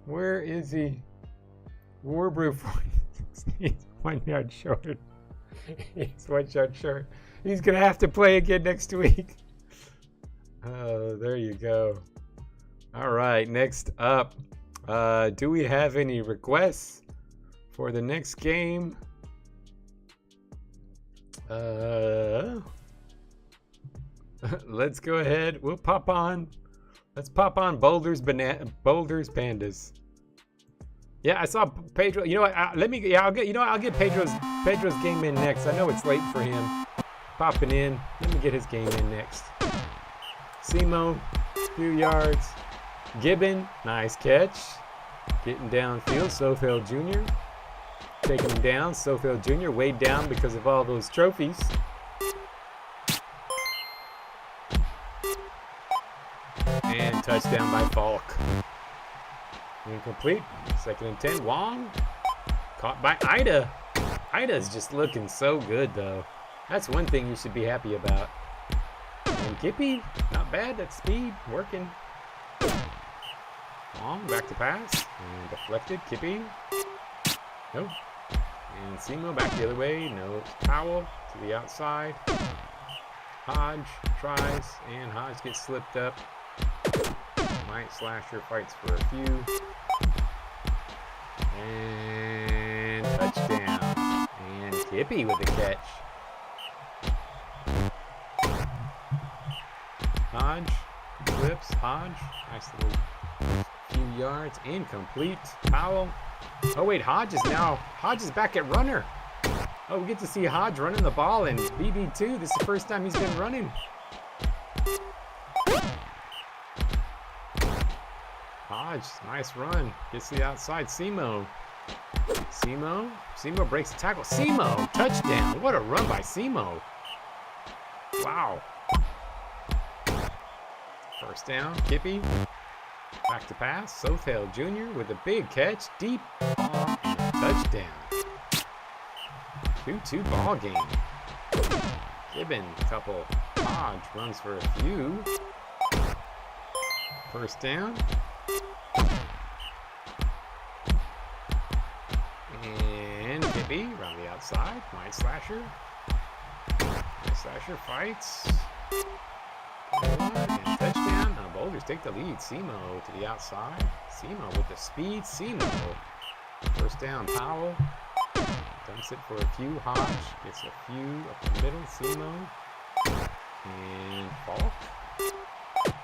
Where is he? Warbrew, 46. He's 1 yard short. He's 1 yard short. He's going to have to play again next week. Oh, there you go. All right, next up. Do we have any requests for the next game? Let's go ahead. We'll pop on. Let's pop on Boulders Pandas. Yeah, I saw Pedro. You know what? I'll get Pedro's game in next. I know it's late for him. Popping in. Let me get his game in next. Simo, few yards. Gibbon, nice catch. Getting downfield. Sofeld Jr. Taking him down. Sofeld Jr. weighed down because of all those trophies. And touchdown by Falk. Incomplete. 2nd and 10. Wong. Caught by Ida. Ida's just looking so good, though. That's one thing you should be happy about. And Gippy, not bad. That speed, working. Long, back to pass. And deflected. Kippy. Nope. And Simo back the other way. No. Powell to the outside. Hodge tries. And Hodge gets slipped up. Mike Slasher fights for a few. And touchdown. And Kippy with the catch. Hodge flips. Hodge. Nice little few yards. Incomplete. Powell. Oh wait, Hodge is back at runner. Oh, we get to see Hodge running the ball in BB2. This is the first time he's been running. Hodge, nice run. Gets to the outside. Simo breaks the tackle. Simo, touchdown. What a run by Simo. Wow. First down, Kippy. Back to pass. Sothel Jr. with a big catch. Deep ball and a touchdown. 2-2 ball game. Gibbon, couple. Hodge runs for a few. First down. And Kippy around the outside. Mike Slasher. Mike Slasher fights. And touchdown. Now Boulders take the lead. Simo to the outside. Simo with the speed. Simo. First down. Powell. Dumps it for a few. Hodge gets a few up the middle. Simo. And Falk.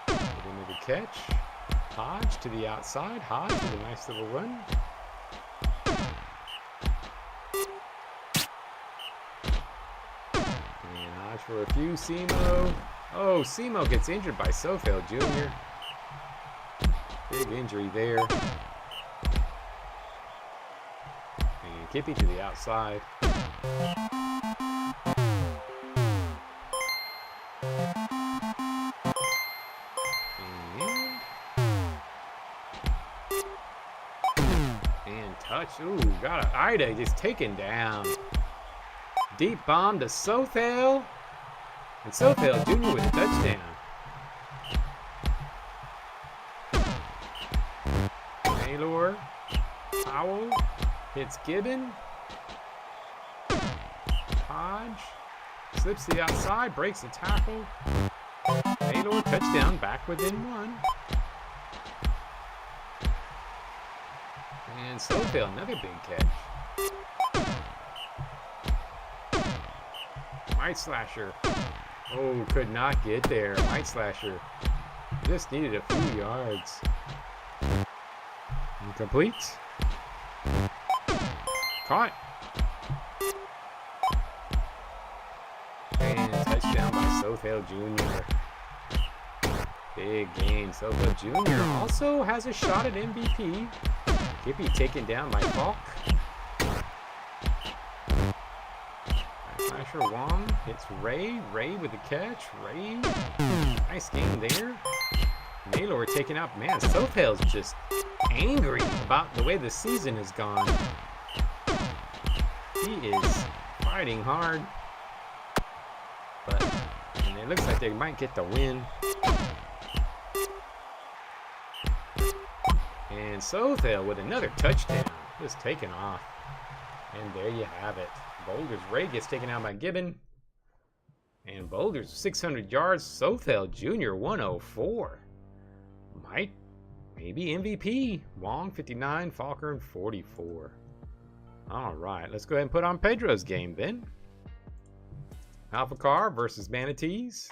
Into the catch. Hodge to the outside. Hodge with a nice little run. And Hodge for a few. Simo. Oh, Simo gets injured by Sothel Jr. Big injury there. And Kippy to the outside. And touch. Ooh, got it. Ida just taken down. Deep bomb to Sothel. And Sothel Jr. with a touchdown. Naylor. Powell. Hits Gibbon. Hodge. Slips to the outside. Breaks the tackle. Naylor touchdown. Back within one. And Sothel another big catch. Mike Slasher. Oh, could not get there. Mike Slasher just needed a few yards. Incomplete. Caught. And touchdown by Sothel Jr. Big gain. Sothel Jr. also has a shot at MVP. Kippy taken down by Falk. Slasher Wong hits Ray. Ray with the catch. Ray. Nice game there. Naylor taken out. Man, Sothel's just angry about the way the season has gone. He is fighting hard. But it looks like they might get the win. And Sothel with another touchdown. Just taken off. And there you have it. Boulders Ray gets taken out by Gibbon. And Boulders 600 yards. Sothel Jr. 104. Might maybe MVP. Wong 59. Falkern 44. All right, let's go ahead and put on Pedro's game then. Alpha Car versus Manatees.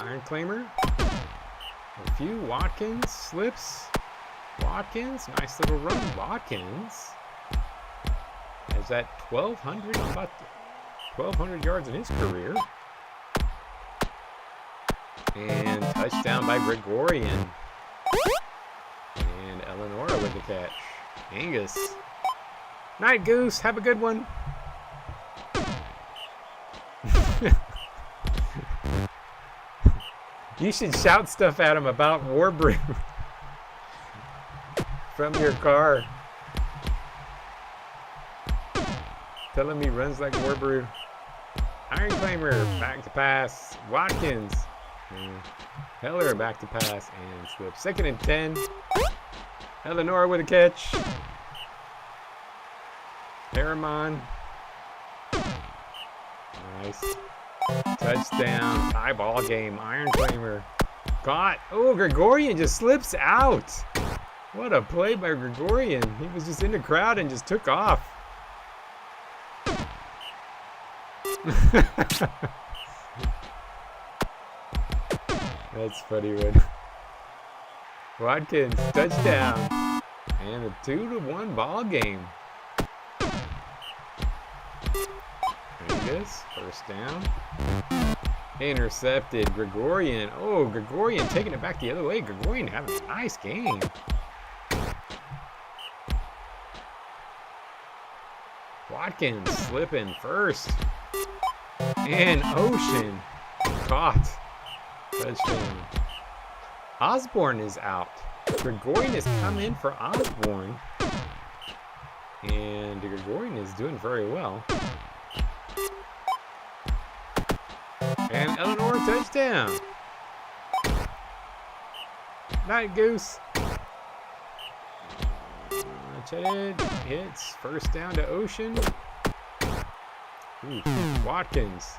Iron Claimer. A few. Watkins slips. Watkins, nice little run. Watkins is at 1,200, about 1,200 yards in his career. And touchdown by Gregorian. And Eleonora with the catch. Angus. Night, Goose. Have a good one. You should shout stuff at him about Warbrew from your car. Tell him he runs like Warbrew. Iron Claimer, back to pass. Watkins. Heller back to pass and slip. 2nd and 10. Eleanor with a catch. Harriman. Nice. Touchdown. Tie ball game. Ironclamer. Caught. Oh, Gregorian just slips out. What a play by Gregorian. He was just in the crowd and just took off. That's funny one. Watkins, touchdown. And a 2-1 ball game. Angus, first down. Intercepted. Gregorian. Oh, Gregorian taking it back the other way. Gregorian having a nice game. Watkins slipping first. And Ocean caught. Touchdown. Osborne is out. Gregorian has come in for Osborne. And Gregorian is doing very well. And Eleanor touchdown. Night Goose. Cheddar hits. First down to Ocean. Ooh, Watkins.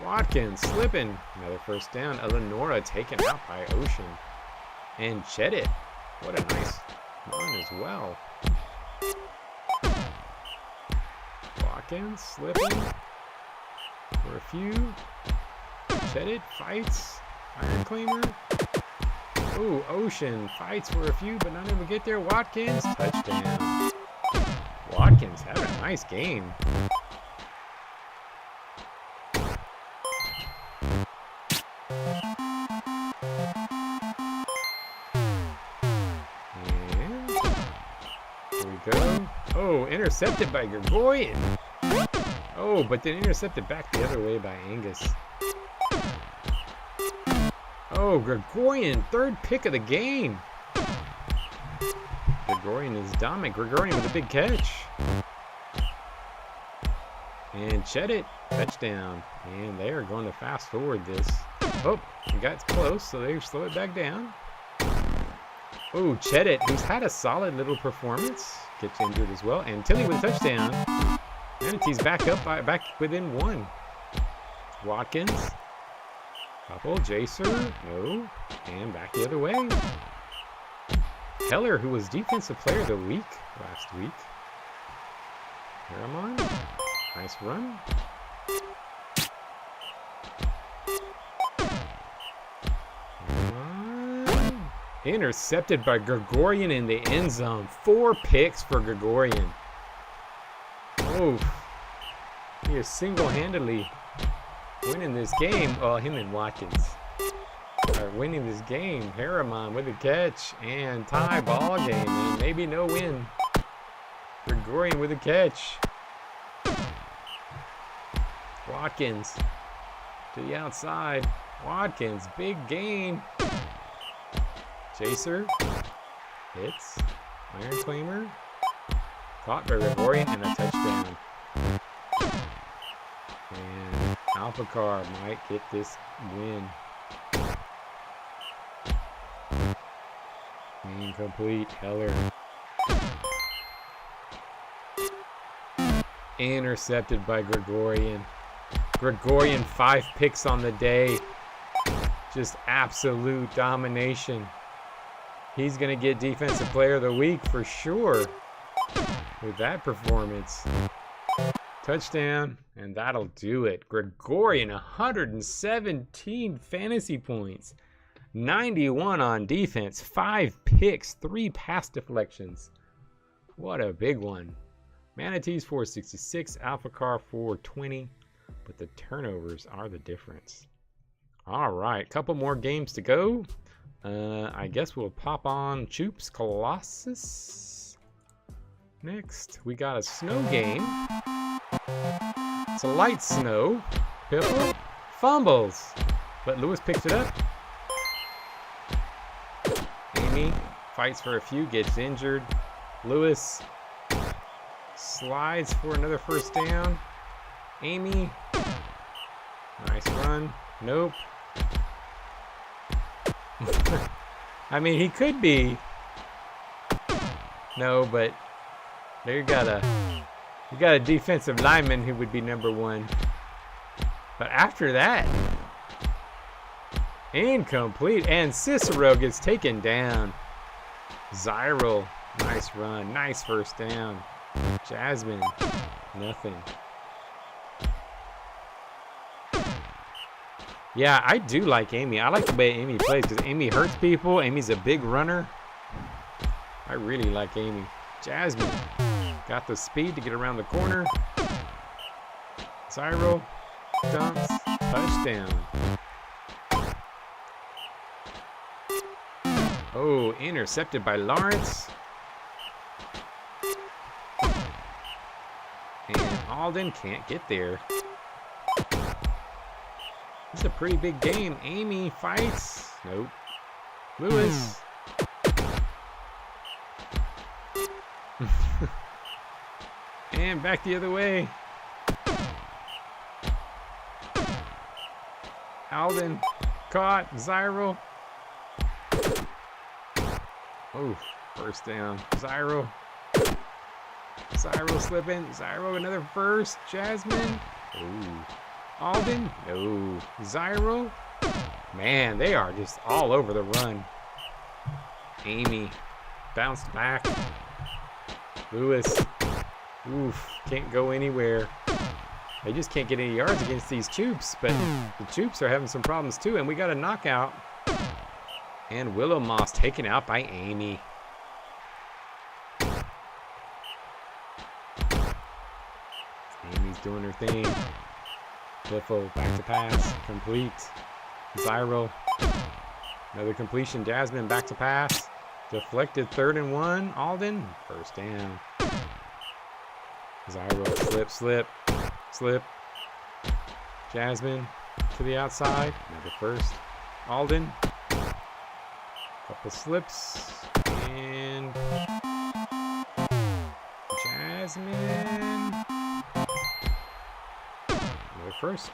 Watkins slipping. Another first down. Eleonora taken out by Ocean. And Cheddar. What a nice run as well. Watkins slipping. For a few. Cheddar fights. Ironclamer. Ooh, Ocean fights for a few, but none of them get there. Watkins, touchdown. Watkins had a nice game. And here we go. Oh, intercepted by Gregorian. Oh, but then intercepted back the other way by Angus. Oh, Gregorian, 3rd pick of the game. Gregorian is dominant. Gregorian with a big catch. And Cheddar, touchdown. And they are going to fast forward this. Oh, it got close, so they slow it back down. Oh, Cheddar, who's had a solid little performance, gets injured as well. And Tilly with a touchdown. Manatee's back up, back within 1. Watkins. Couple, Jacer, no, and back the other way. Heller, who was Defensive Player of the Week last week. Harriman, nice run. Intercepted by Gregorian in the end zone. 4 picks for Gregorian. Oh, he is single-handedly winning this game. Well, him and Watkins are winning this game. Harriman with a catch and tie ball game and maybe no win. Gregorian with a catch. Watkins to the outside. Watkins, big gain. Jacer hits. Ironclamer caught by Gregorian and a touchdown. And Alpacar might get this win. Incomplete. Heller. Intercepted by Gregorian. Gregorian 5 picks on the day. Just absolute domination. He's going to get Defensive Player of the Week for sure with that performance. Touchdown, and that'll do it. Gregorian, 117 fantasy points, 91 on defense, 5 picks, 3 pass deflections. What a big one. Manatees 466, Alpacar 420, but the turnovers are the difference. All right, couple more games to go. I guess we'll pop on Choops Colossus. Next, we got a snow game. It's a light snow. Pipple fumbles, but Lewis picks it up. Amy fights for a few, gets injured. Lewis slides for another first down. Amy, nice run. Nope. I mean, he could be. No, but there you got a defensive lineman who would be #1. But after that, incomplete, and Cicero gets taken down. Zyral, nice run, nice first down. Jasmine, nothing. Yeah, I do like Amy. I like the way Amy plays because Amy hurts people. Amy's a big runner. I really like Amy. Jasmine got the speed to get around the corner. Zyral dumps, touchdown. Oh, intercepted by Lawrence. And Alden can't get there. This is a pretty big game. Amy fights. Nope. Lewis. And back the other way. Alden caught. Zyral. Oh, first down. Zyral. Zyral slipping. Zyral another first. Jasmine. Ooh. Alden. No. Zyral. Man, they are just all over the run. Amy bounced back. Lewis. Oof. Can't go anywhere. They just can't get any yards against these Choops, but the Choops are having some problems too, and we got a knockout. And Willow Moss taken out by Amy. Amy's doing her thing. Cliffo back to pass. Complete. Zyral. Another completion. Jasmine back to pass. Deflected 3rd and 1. Alden. First down. Zyral. Slip, slip, slip. Jasmine to the outside. Another first. Alden. Couple slips. And Jasmine. Another first.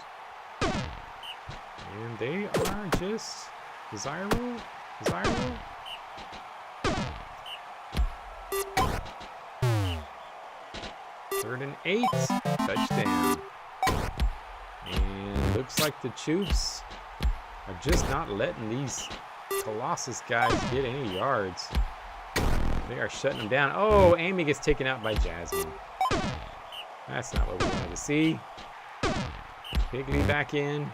And they are just Zyral. 3rd and 8. Touchdown. And looks like the Choops are just not letting these Colossus guys get any yards. They are shutting them down. Oh, Amy gets taken out by Jasmine. That's not what we wanted to see. Pigley back in.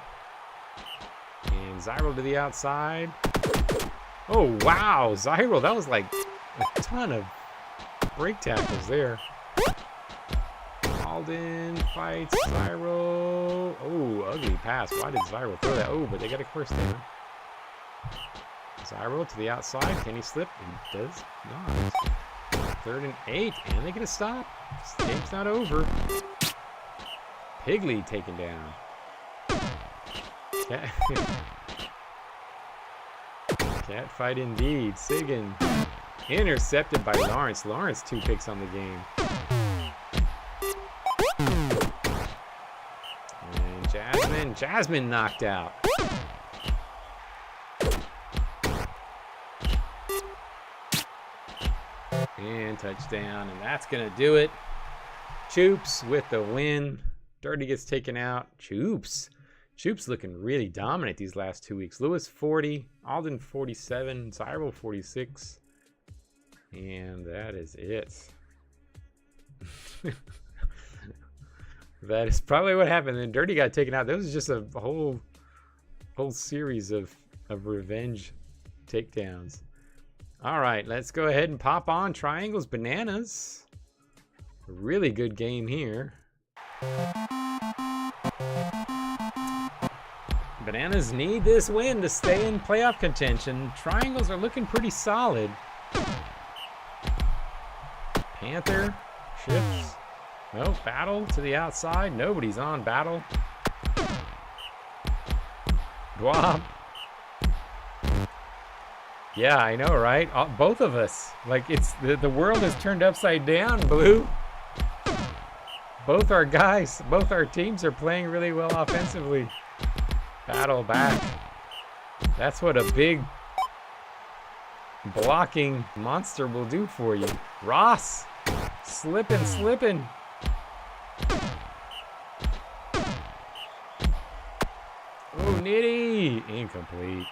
And Zyral to the outside. Oh, wow. Zyral, that was like a ton of break tackles there. Alden fights Zyral. Oh, ugly pass. Why did Zyral throw that? Oh, but they got a first down. Zyral to the outside. Can he slip? He does not. 3rd and 8. And they get a stop. This game's not over. Pigley taken down. Cat fight indeed. Sigan intercepted by Lawrence. Lawrence 2 picks on the game. And Jasmine knocked out. And touchdown, and that's gonna do it. Choops with the win. Dirty gets taken out. Choops looking really dominant these last 2 weeks. Lewis 40, Alden 47, Zyral 46, and that is it. That is probably what happened. And Dirty got taken out. This was just a whole series of revenge takedowns. All right, let's go ahead and pop on Triangles Bananas. A really good game here. Bananas need this win to stay in playoff contention. Triangles are looking pretty solid. Panther shifts. No, Battle to the outside. Nobody's on Battle. Dwab. Yeah, I know, right? Both of us. Like, it's the world has turned upside down, Blue. Both our guys, both our teams are playing really well offensively. Battle back. That's what a big blocking monster will do for you. Ross, slipping. Oh, Nitty, incomplete.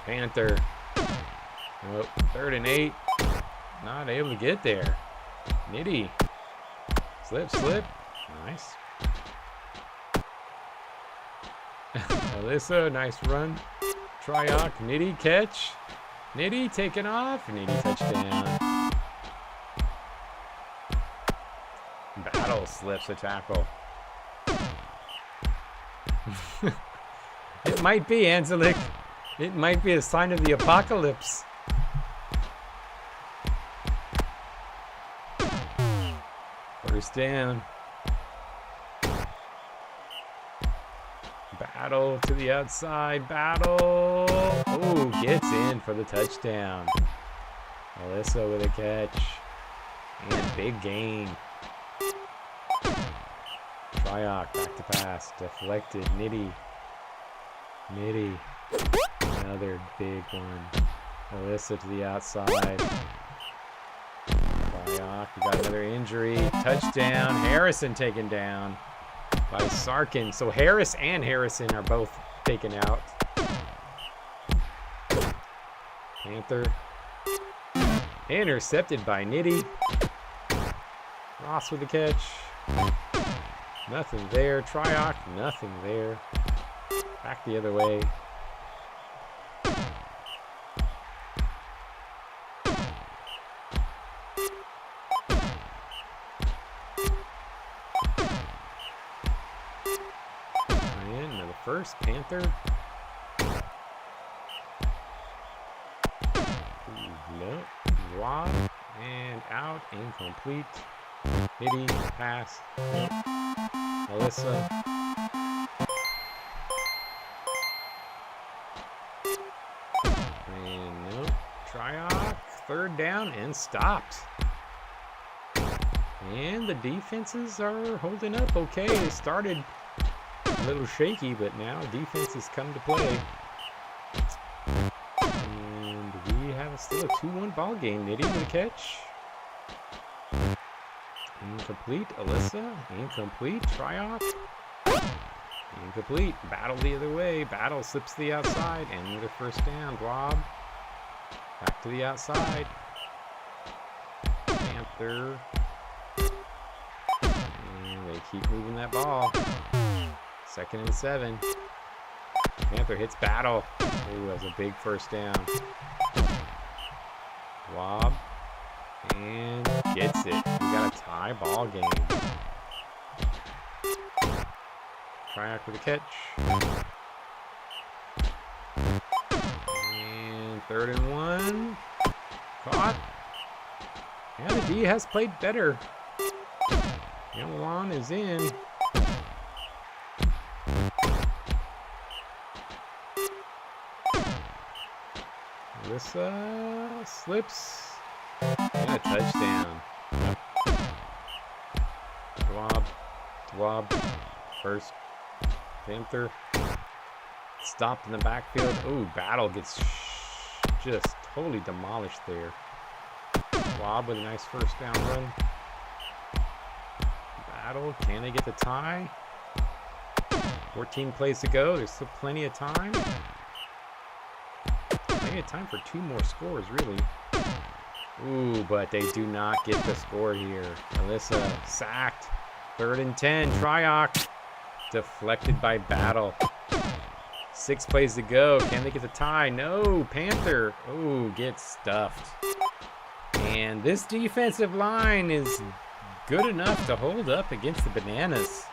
Panther. Oh, 3rd and 8. Not able to get there. Nitty. Slip. Nice. Alyssa, nice run. Triok, Nitty catch. Nitty taking off. Nitty touchdown. Battle slips a tackle. It might be, Angelic. It might be a sign of the apocalypse. First down. Battle to the outside. Battle. Oh, gets in for the touchdown. Alyssa with a catch. And big gain. Triok back to pass. Deflected. Nitty. Another big one. Alyssa to the outside. Triok, we got another injury. Touchdown. Harrison taken down by Sarkin. So Harris and Harrison are both taken out. Panther. Intercepted by Nitty. Ross with the catch. Nothing there. Triok, nothing there. Back the other way. First, Panther. No. Wad. And out. Incomplete. Nitty. Pass. Nope. Alyssa. And nope. Triok. 3rd down and stopped. And the defenses are holding up okay. They started a little shaky, but now defense has come to play. And we have still a 2-1 ball game. Nitty with a catch. Incomplete. Alyssa. Incomplete. Triok. Incomplete. Battle the other way. Battle slips to the outside. And another first down. Blob. Back to the outside. Panther. And they keep moving that ball. 2nd and 7. Panther hits Battle. Ooh, that's a big first down. Wob. And gets it. We got a tie ball game. Triok with a catch. And 3rd and 1. Caught. And the D has played better. Young is in. Alyssa slips. And a touchdown. Dwab. First. Panther. Stopped in the backfield. Ooh, Battle gets just totally demolished there. Dwab with a nice first down run. Battle. Can they get the tie? 14 plays to go. There's still plenty of time. Plenty of time for 2 more scores, really. Ooh, but they do not get the score here. Alyssa sacked. 3rd and 10. Triok. Deflected by Battle. 6 plays to go. Can they get the tie? No. Panther. Ooh, gets stuffed. And this defensive line is good enough to hold up against the Bananas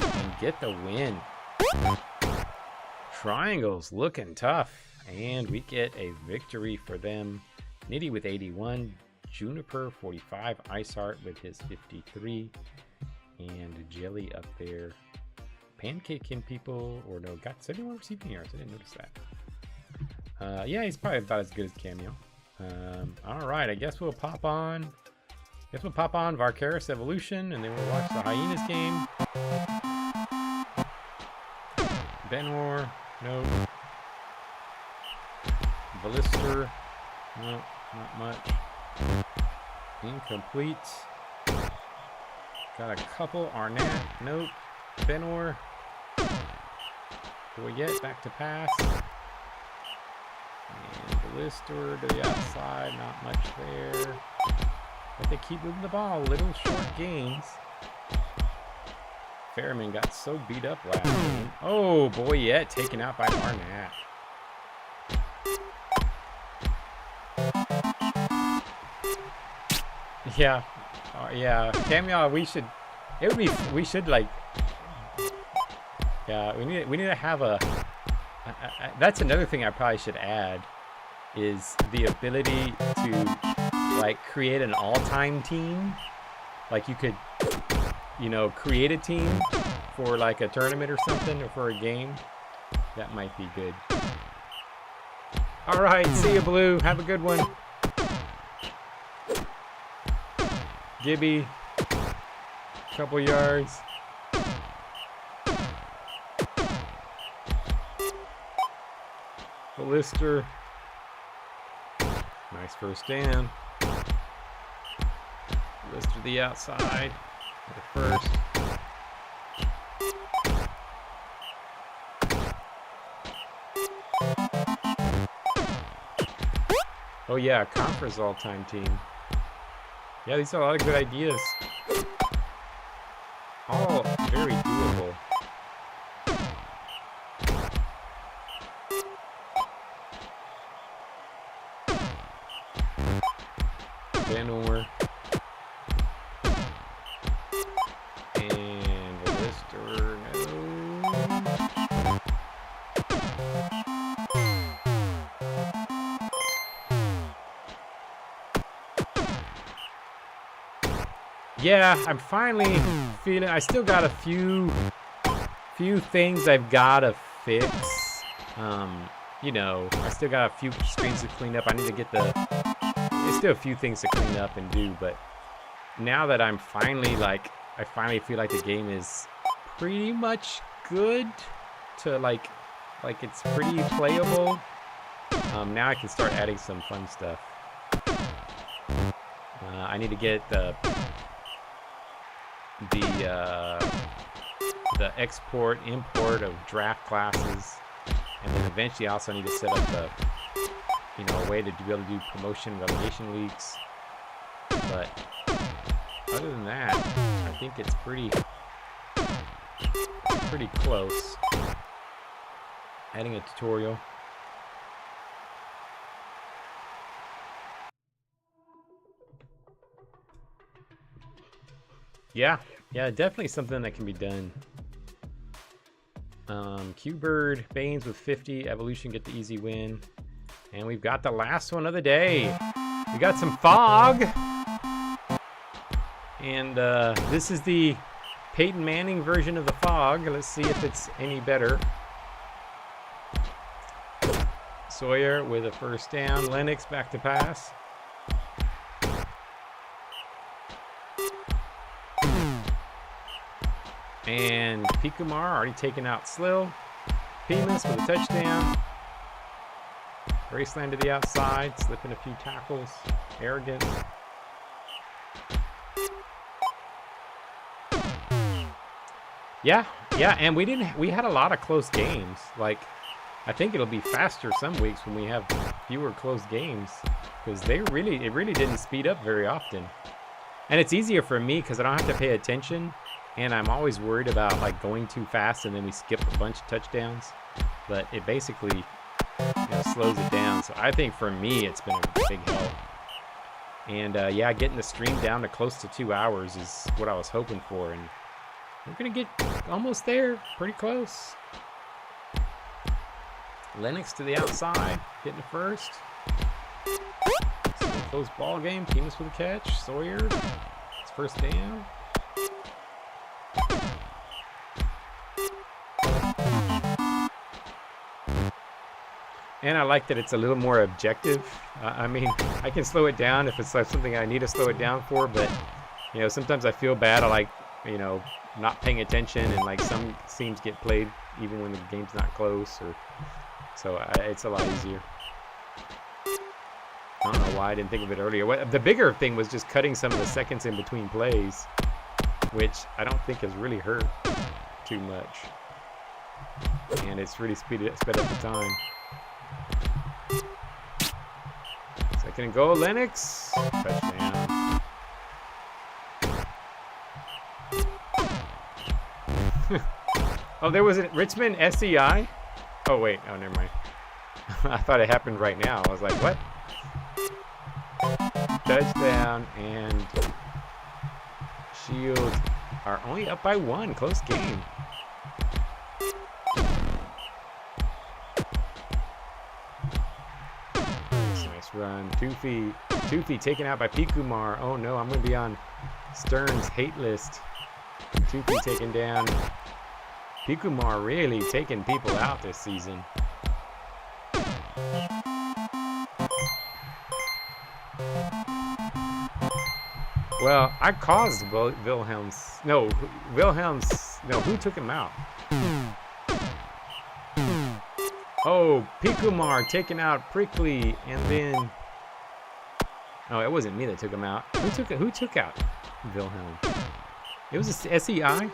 and get the win. Triangles looking tough, and we get a victory for them. Nitty with 81, Juniper 45, Iceheart with his 53, and Jelly up there. Pancaking people, or no, got 71 receiving yards. I didn't notice that. Yeah, he's probably about as good as Cameo. All right, I guess we'll pop on. Varkaris Evolution, and then we'll watch the Hyenas game. Benor, no. Ballister, no, not much. Incomplete. Got a couple. Arnett, nope. Benor. Boyette back to pass. And Ballister to the outside, not much there. But they keep moving the ball, little short gains. Fairman got so beat up last game. Oh, Boyette taken out by Arnett. Yeah, yeah. Cameo, we should like. Yeah, we need to have a. That's another thing I probably should add, is the ability to like create an all-time team. Like you could, you know, create a team for like a tournament or something, or for a game. That might be good. All right, see you, Blue. Have a good one. Gibby, couple yards. Ballister, nice first down. Ballister the outside, the first. Oh yeah, conference all-time team. Yeah, these are a lot of good ideas. All very doable. Benor. And Ballister, no. Yeah, I'm finally feeling, I still got a few things I've got to fix. You know, I still got a few screens to clean up. I need to get there's still a few things to clean up and do, but now that I'm finally like, I finally feel like the game is pretty much good to like it's pretty playable. Now I can start adding some fun stuff. I need to get the export import of draft classes, and then eventually I also need to set up the, you know, a way to be able to do promotion relegation leagues. But other than that, I think it's pretty close. Adding a tutorial. Yeah, definitely something that can be done. Q-Bird, Baines with 50, Evolution get the easy win. And we've got the last one of the day. We got some fog. And this is the Peyton Manning version of the fog. Let's see if it's any better. Sawyer with a first down. Lennox back to pass. And Pikumar already taken out Slill. Pemus with a touchdown. Graceland to the outside, slipping a few tackles. Arrogance. Yeah, and we had a lot of close games. Like, I think it'll be faster some weeks when we have fewer close games, because it really didn't speed up very often. And it's easier for me because I don't have to pay attention. And I'm always worried about like going too fast and then we skip a bunch of touchdowns. But it basically, you know, slows it down. So I think for me it's been a big help. And yeah, getting the stream down to close to 2 hours is what I was hoping for. And we're going to get almost there. Pretty close. Lennox to the outside, getting the first. Close ball game. Penis with a catch. Sawyer. It's first down. And I like that it's a little more objective. I mean, I can slow it down if it's like something I need to slow it down for, but, you know, sometimes I feel bad. I like, you know, not paying attention, and like some teams get played even when the game's not close, or so it's a lot easier. I don't know why I didn't think of it earlier. The bigger thing was just cutting some of the seconds in between plays, which I don't think has really hurt too much, and it's really sped up the time. Second and goal, Lennox. Touchdown. Oh, there was a Richmond SEI? Oh, wait. Oh, never mind. I thought it happened right now. I was like, what? Touchdown, and Shields are only up by 1. Close game. Nice run. Tufi taken out by Pikumar. Oh no, I'm going to be on Stern's hate list. Tufi taken down. Pikumar really taking people out this season. Well, I caused Wilhelm's. No, who took him out? Oh, Pikumar taking out Prickly, and then. Oh, it wasn't me that took him out. Who took out Wilhelm? It was a SEI.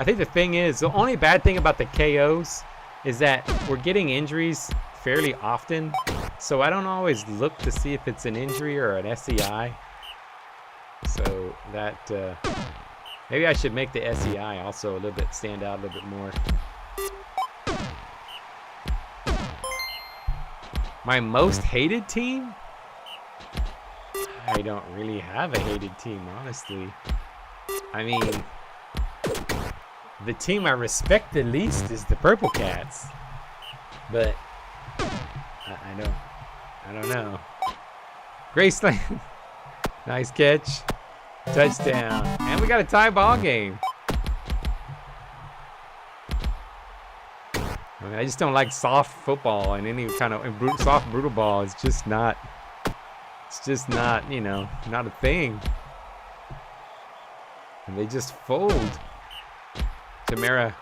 I think the thing is, the only bad thing about the KOs is that we're getting injuries fairly often, so I don't always look to see if it's an injury or an SEI. So that maybe I should make the SEI also a little bit stand out a little bit more. My most hated team? I don't really have a hated team, honestly. I mean, the team I respect the least is the Purple Cats, but I don't know. Graceland, nice catch, touchdown, and we got a tie ball game. I mean, I just don't like soft football and any kind of soft brutal ball. It's just not, you know, not a thing. And they just fold. Tamara,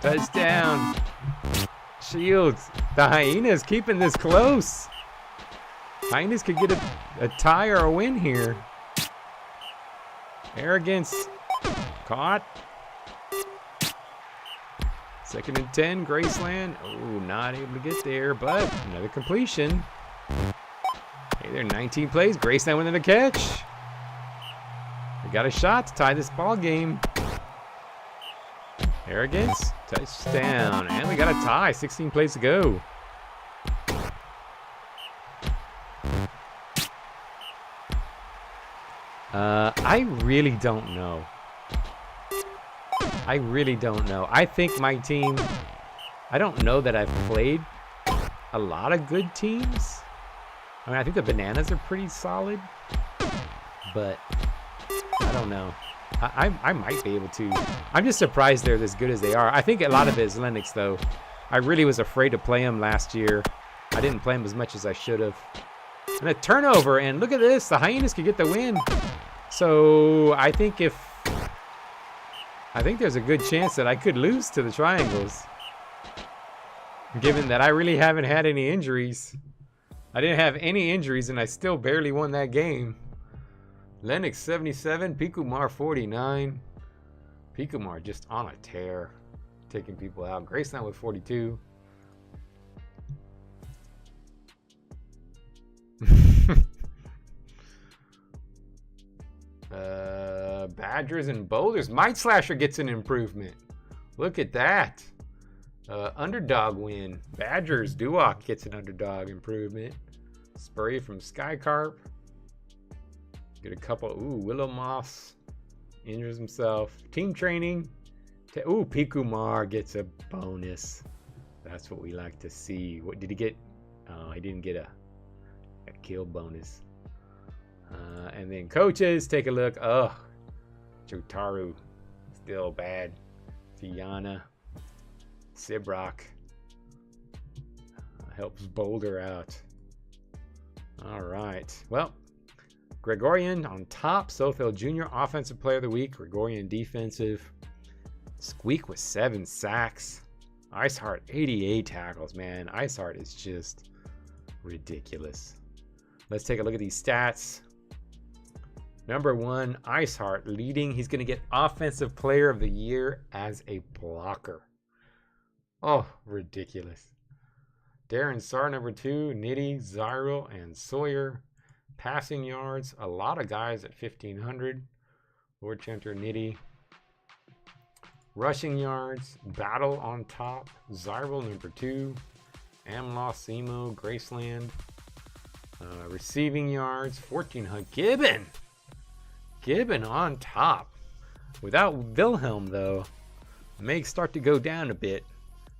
touchdown. Shields. The Hyenas keeping this close. Hyenas could get a tie or a win here. Arrogance. Caught. 2nd and 10, Graceland. Oh, not able to get there, but another completion. Hey, there, 19 plays. Graceland winning the catch. We got a shot to tie this ball game. Arrogance, touchdown, and we got a tie. 16 plays to go. I really don't know. I think my team, I don't know that I've played a lot of good teams. I mean, I think the Bananas are pretty solid, but I don't know. I might be able to. I'm just surprised they're as good as they are. I think a lot of it is Lennox, though. I really was afraid to play him last year. I didn't play him as much as I should have. And a turnover, and look at this. The Hyenas could get the win. So I think there's a good chance that I could lose to the Triangles, given that I really haven't had any injuries. I didn't have any injuries, and I still barely won that game. Lennox 77, Pikumar 49. Pikumar just on a tear, taking people out. Graceland with 42. Badgers and Boulders. Might Slasher gets an improvement. Look at that. Underdog win. Badgers. Duoc gets an underdog improvement. Spurry from Skycarp. Get a couple. Ooh, Willow Moss injures himself. Team training. Ooh, Pikumar gets a bonus. That's what we like to see. What did he get? Oh, he didn't get a kill bonus. And then coaches, take a look. Oh, Jotaru, still bad. Fiona, Sibrock helps Boulder out. All right. Well, Gregorian on top. Sothel Jr. Offensive Player of the Week. Gregorian defensive. Squeak with 7 sacks. Iceheart 88 tackles, man. Iceheart is just ridiculous. Let's take a look at these stats. Number 1, Iceheart leading. He's going to get Offensive Player of the Year as a blocker. Oh, ridiculous. Darren Sarr, number 2. Nitty, Zyril, and Sawyer. Passing yards, a lot of guys at 1,500. Lord Chanter, Nitty. Rushing yards, Battle on top. Zyril, number 2. Amloss, Simo, Graceland. Receiving yards, 1,400. Gibbon on top. Without Wilhelm, though, may start to go down a bit.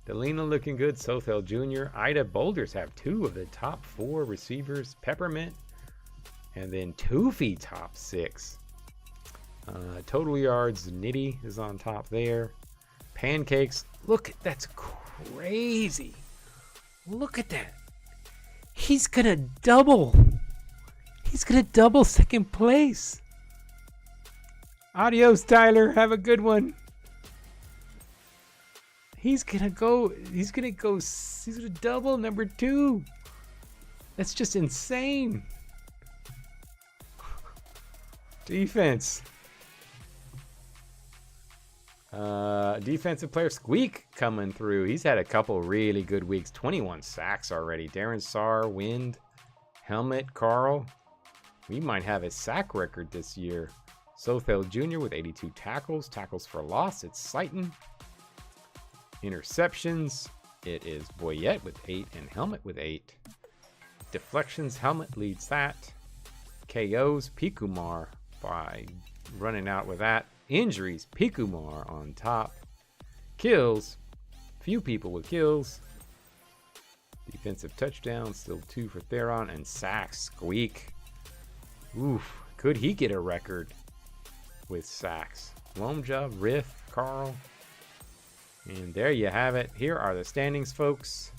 Delina looking good. Sothel Jr. Ida Boulders have 2 of the top 4 receivers. Peppermint. And then Toofy top 6. Total yards, Nitty is on top there. Pancakes. Look, that's crazy. Look at that. He's going to double. He's going to double second place. Adios, Tyler. Have a good one. He's gonna double number 2. That's just insane. Defense. Defensive player Squeak coming through. He's had a couple really good weeks. 21 sacks already. Darren Sarr, Wind, Helmet, Carl. We might have a sack record this year. Sothel Jr. with 82 tackles. Tackles for loss. It's Slayton. Interceptions. It is Boyette with 8 and Helmet with 8. Deflections. Helmet leads that. KOs. Pikumar by running out with that. Injuries. Pikumar on top. Kills. Few people with kills. Defensive touchdowns. Still 2 for Theron. And sacks. Squeak. Oof. Could he get a record with sacks? Lomja, Riff, Carl. And there you have it. Here are the standings, folks.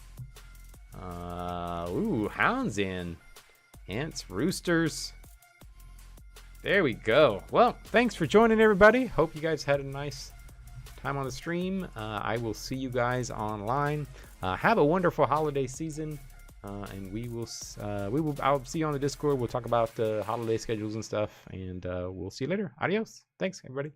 Hounds in. Ants, Roosters. There we go. Well, thanks for joining, everybody. Hope you guys had a nice time on the stream. I will see you guys online. Have a wonderful holiday season. And I'll see you on the Discord. We'll talk about holiday schedules and stuff. And we'll see you later. Adios. Thanks, everybody.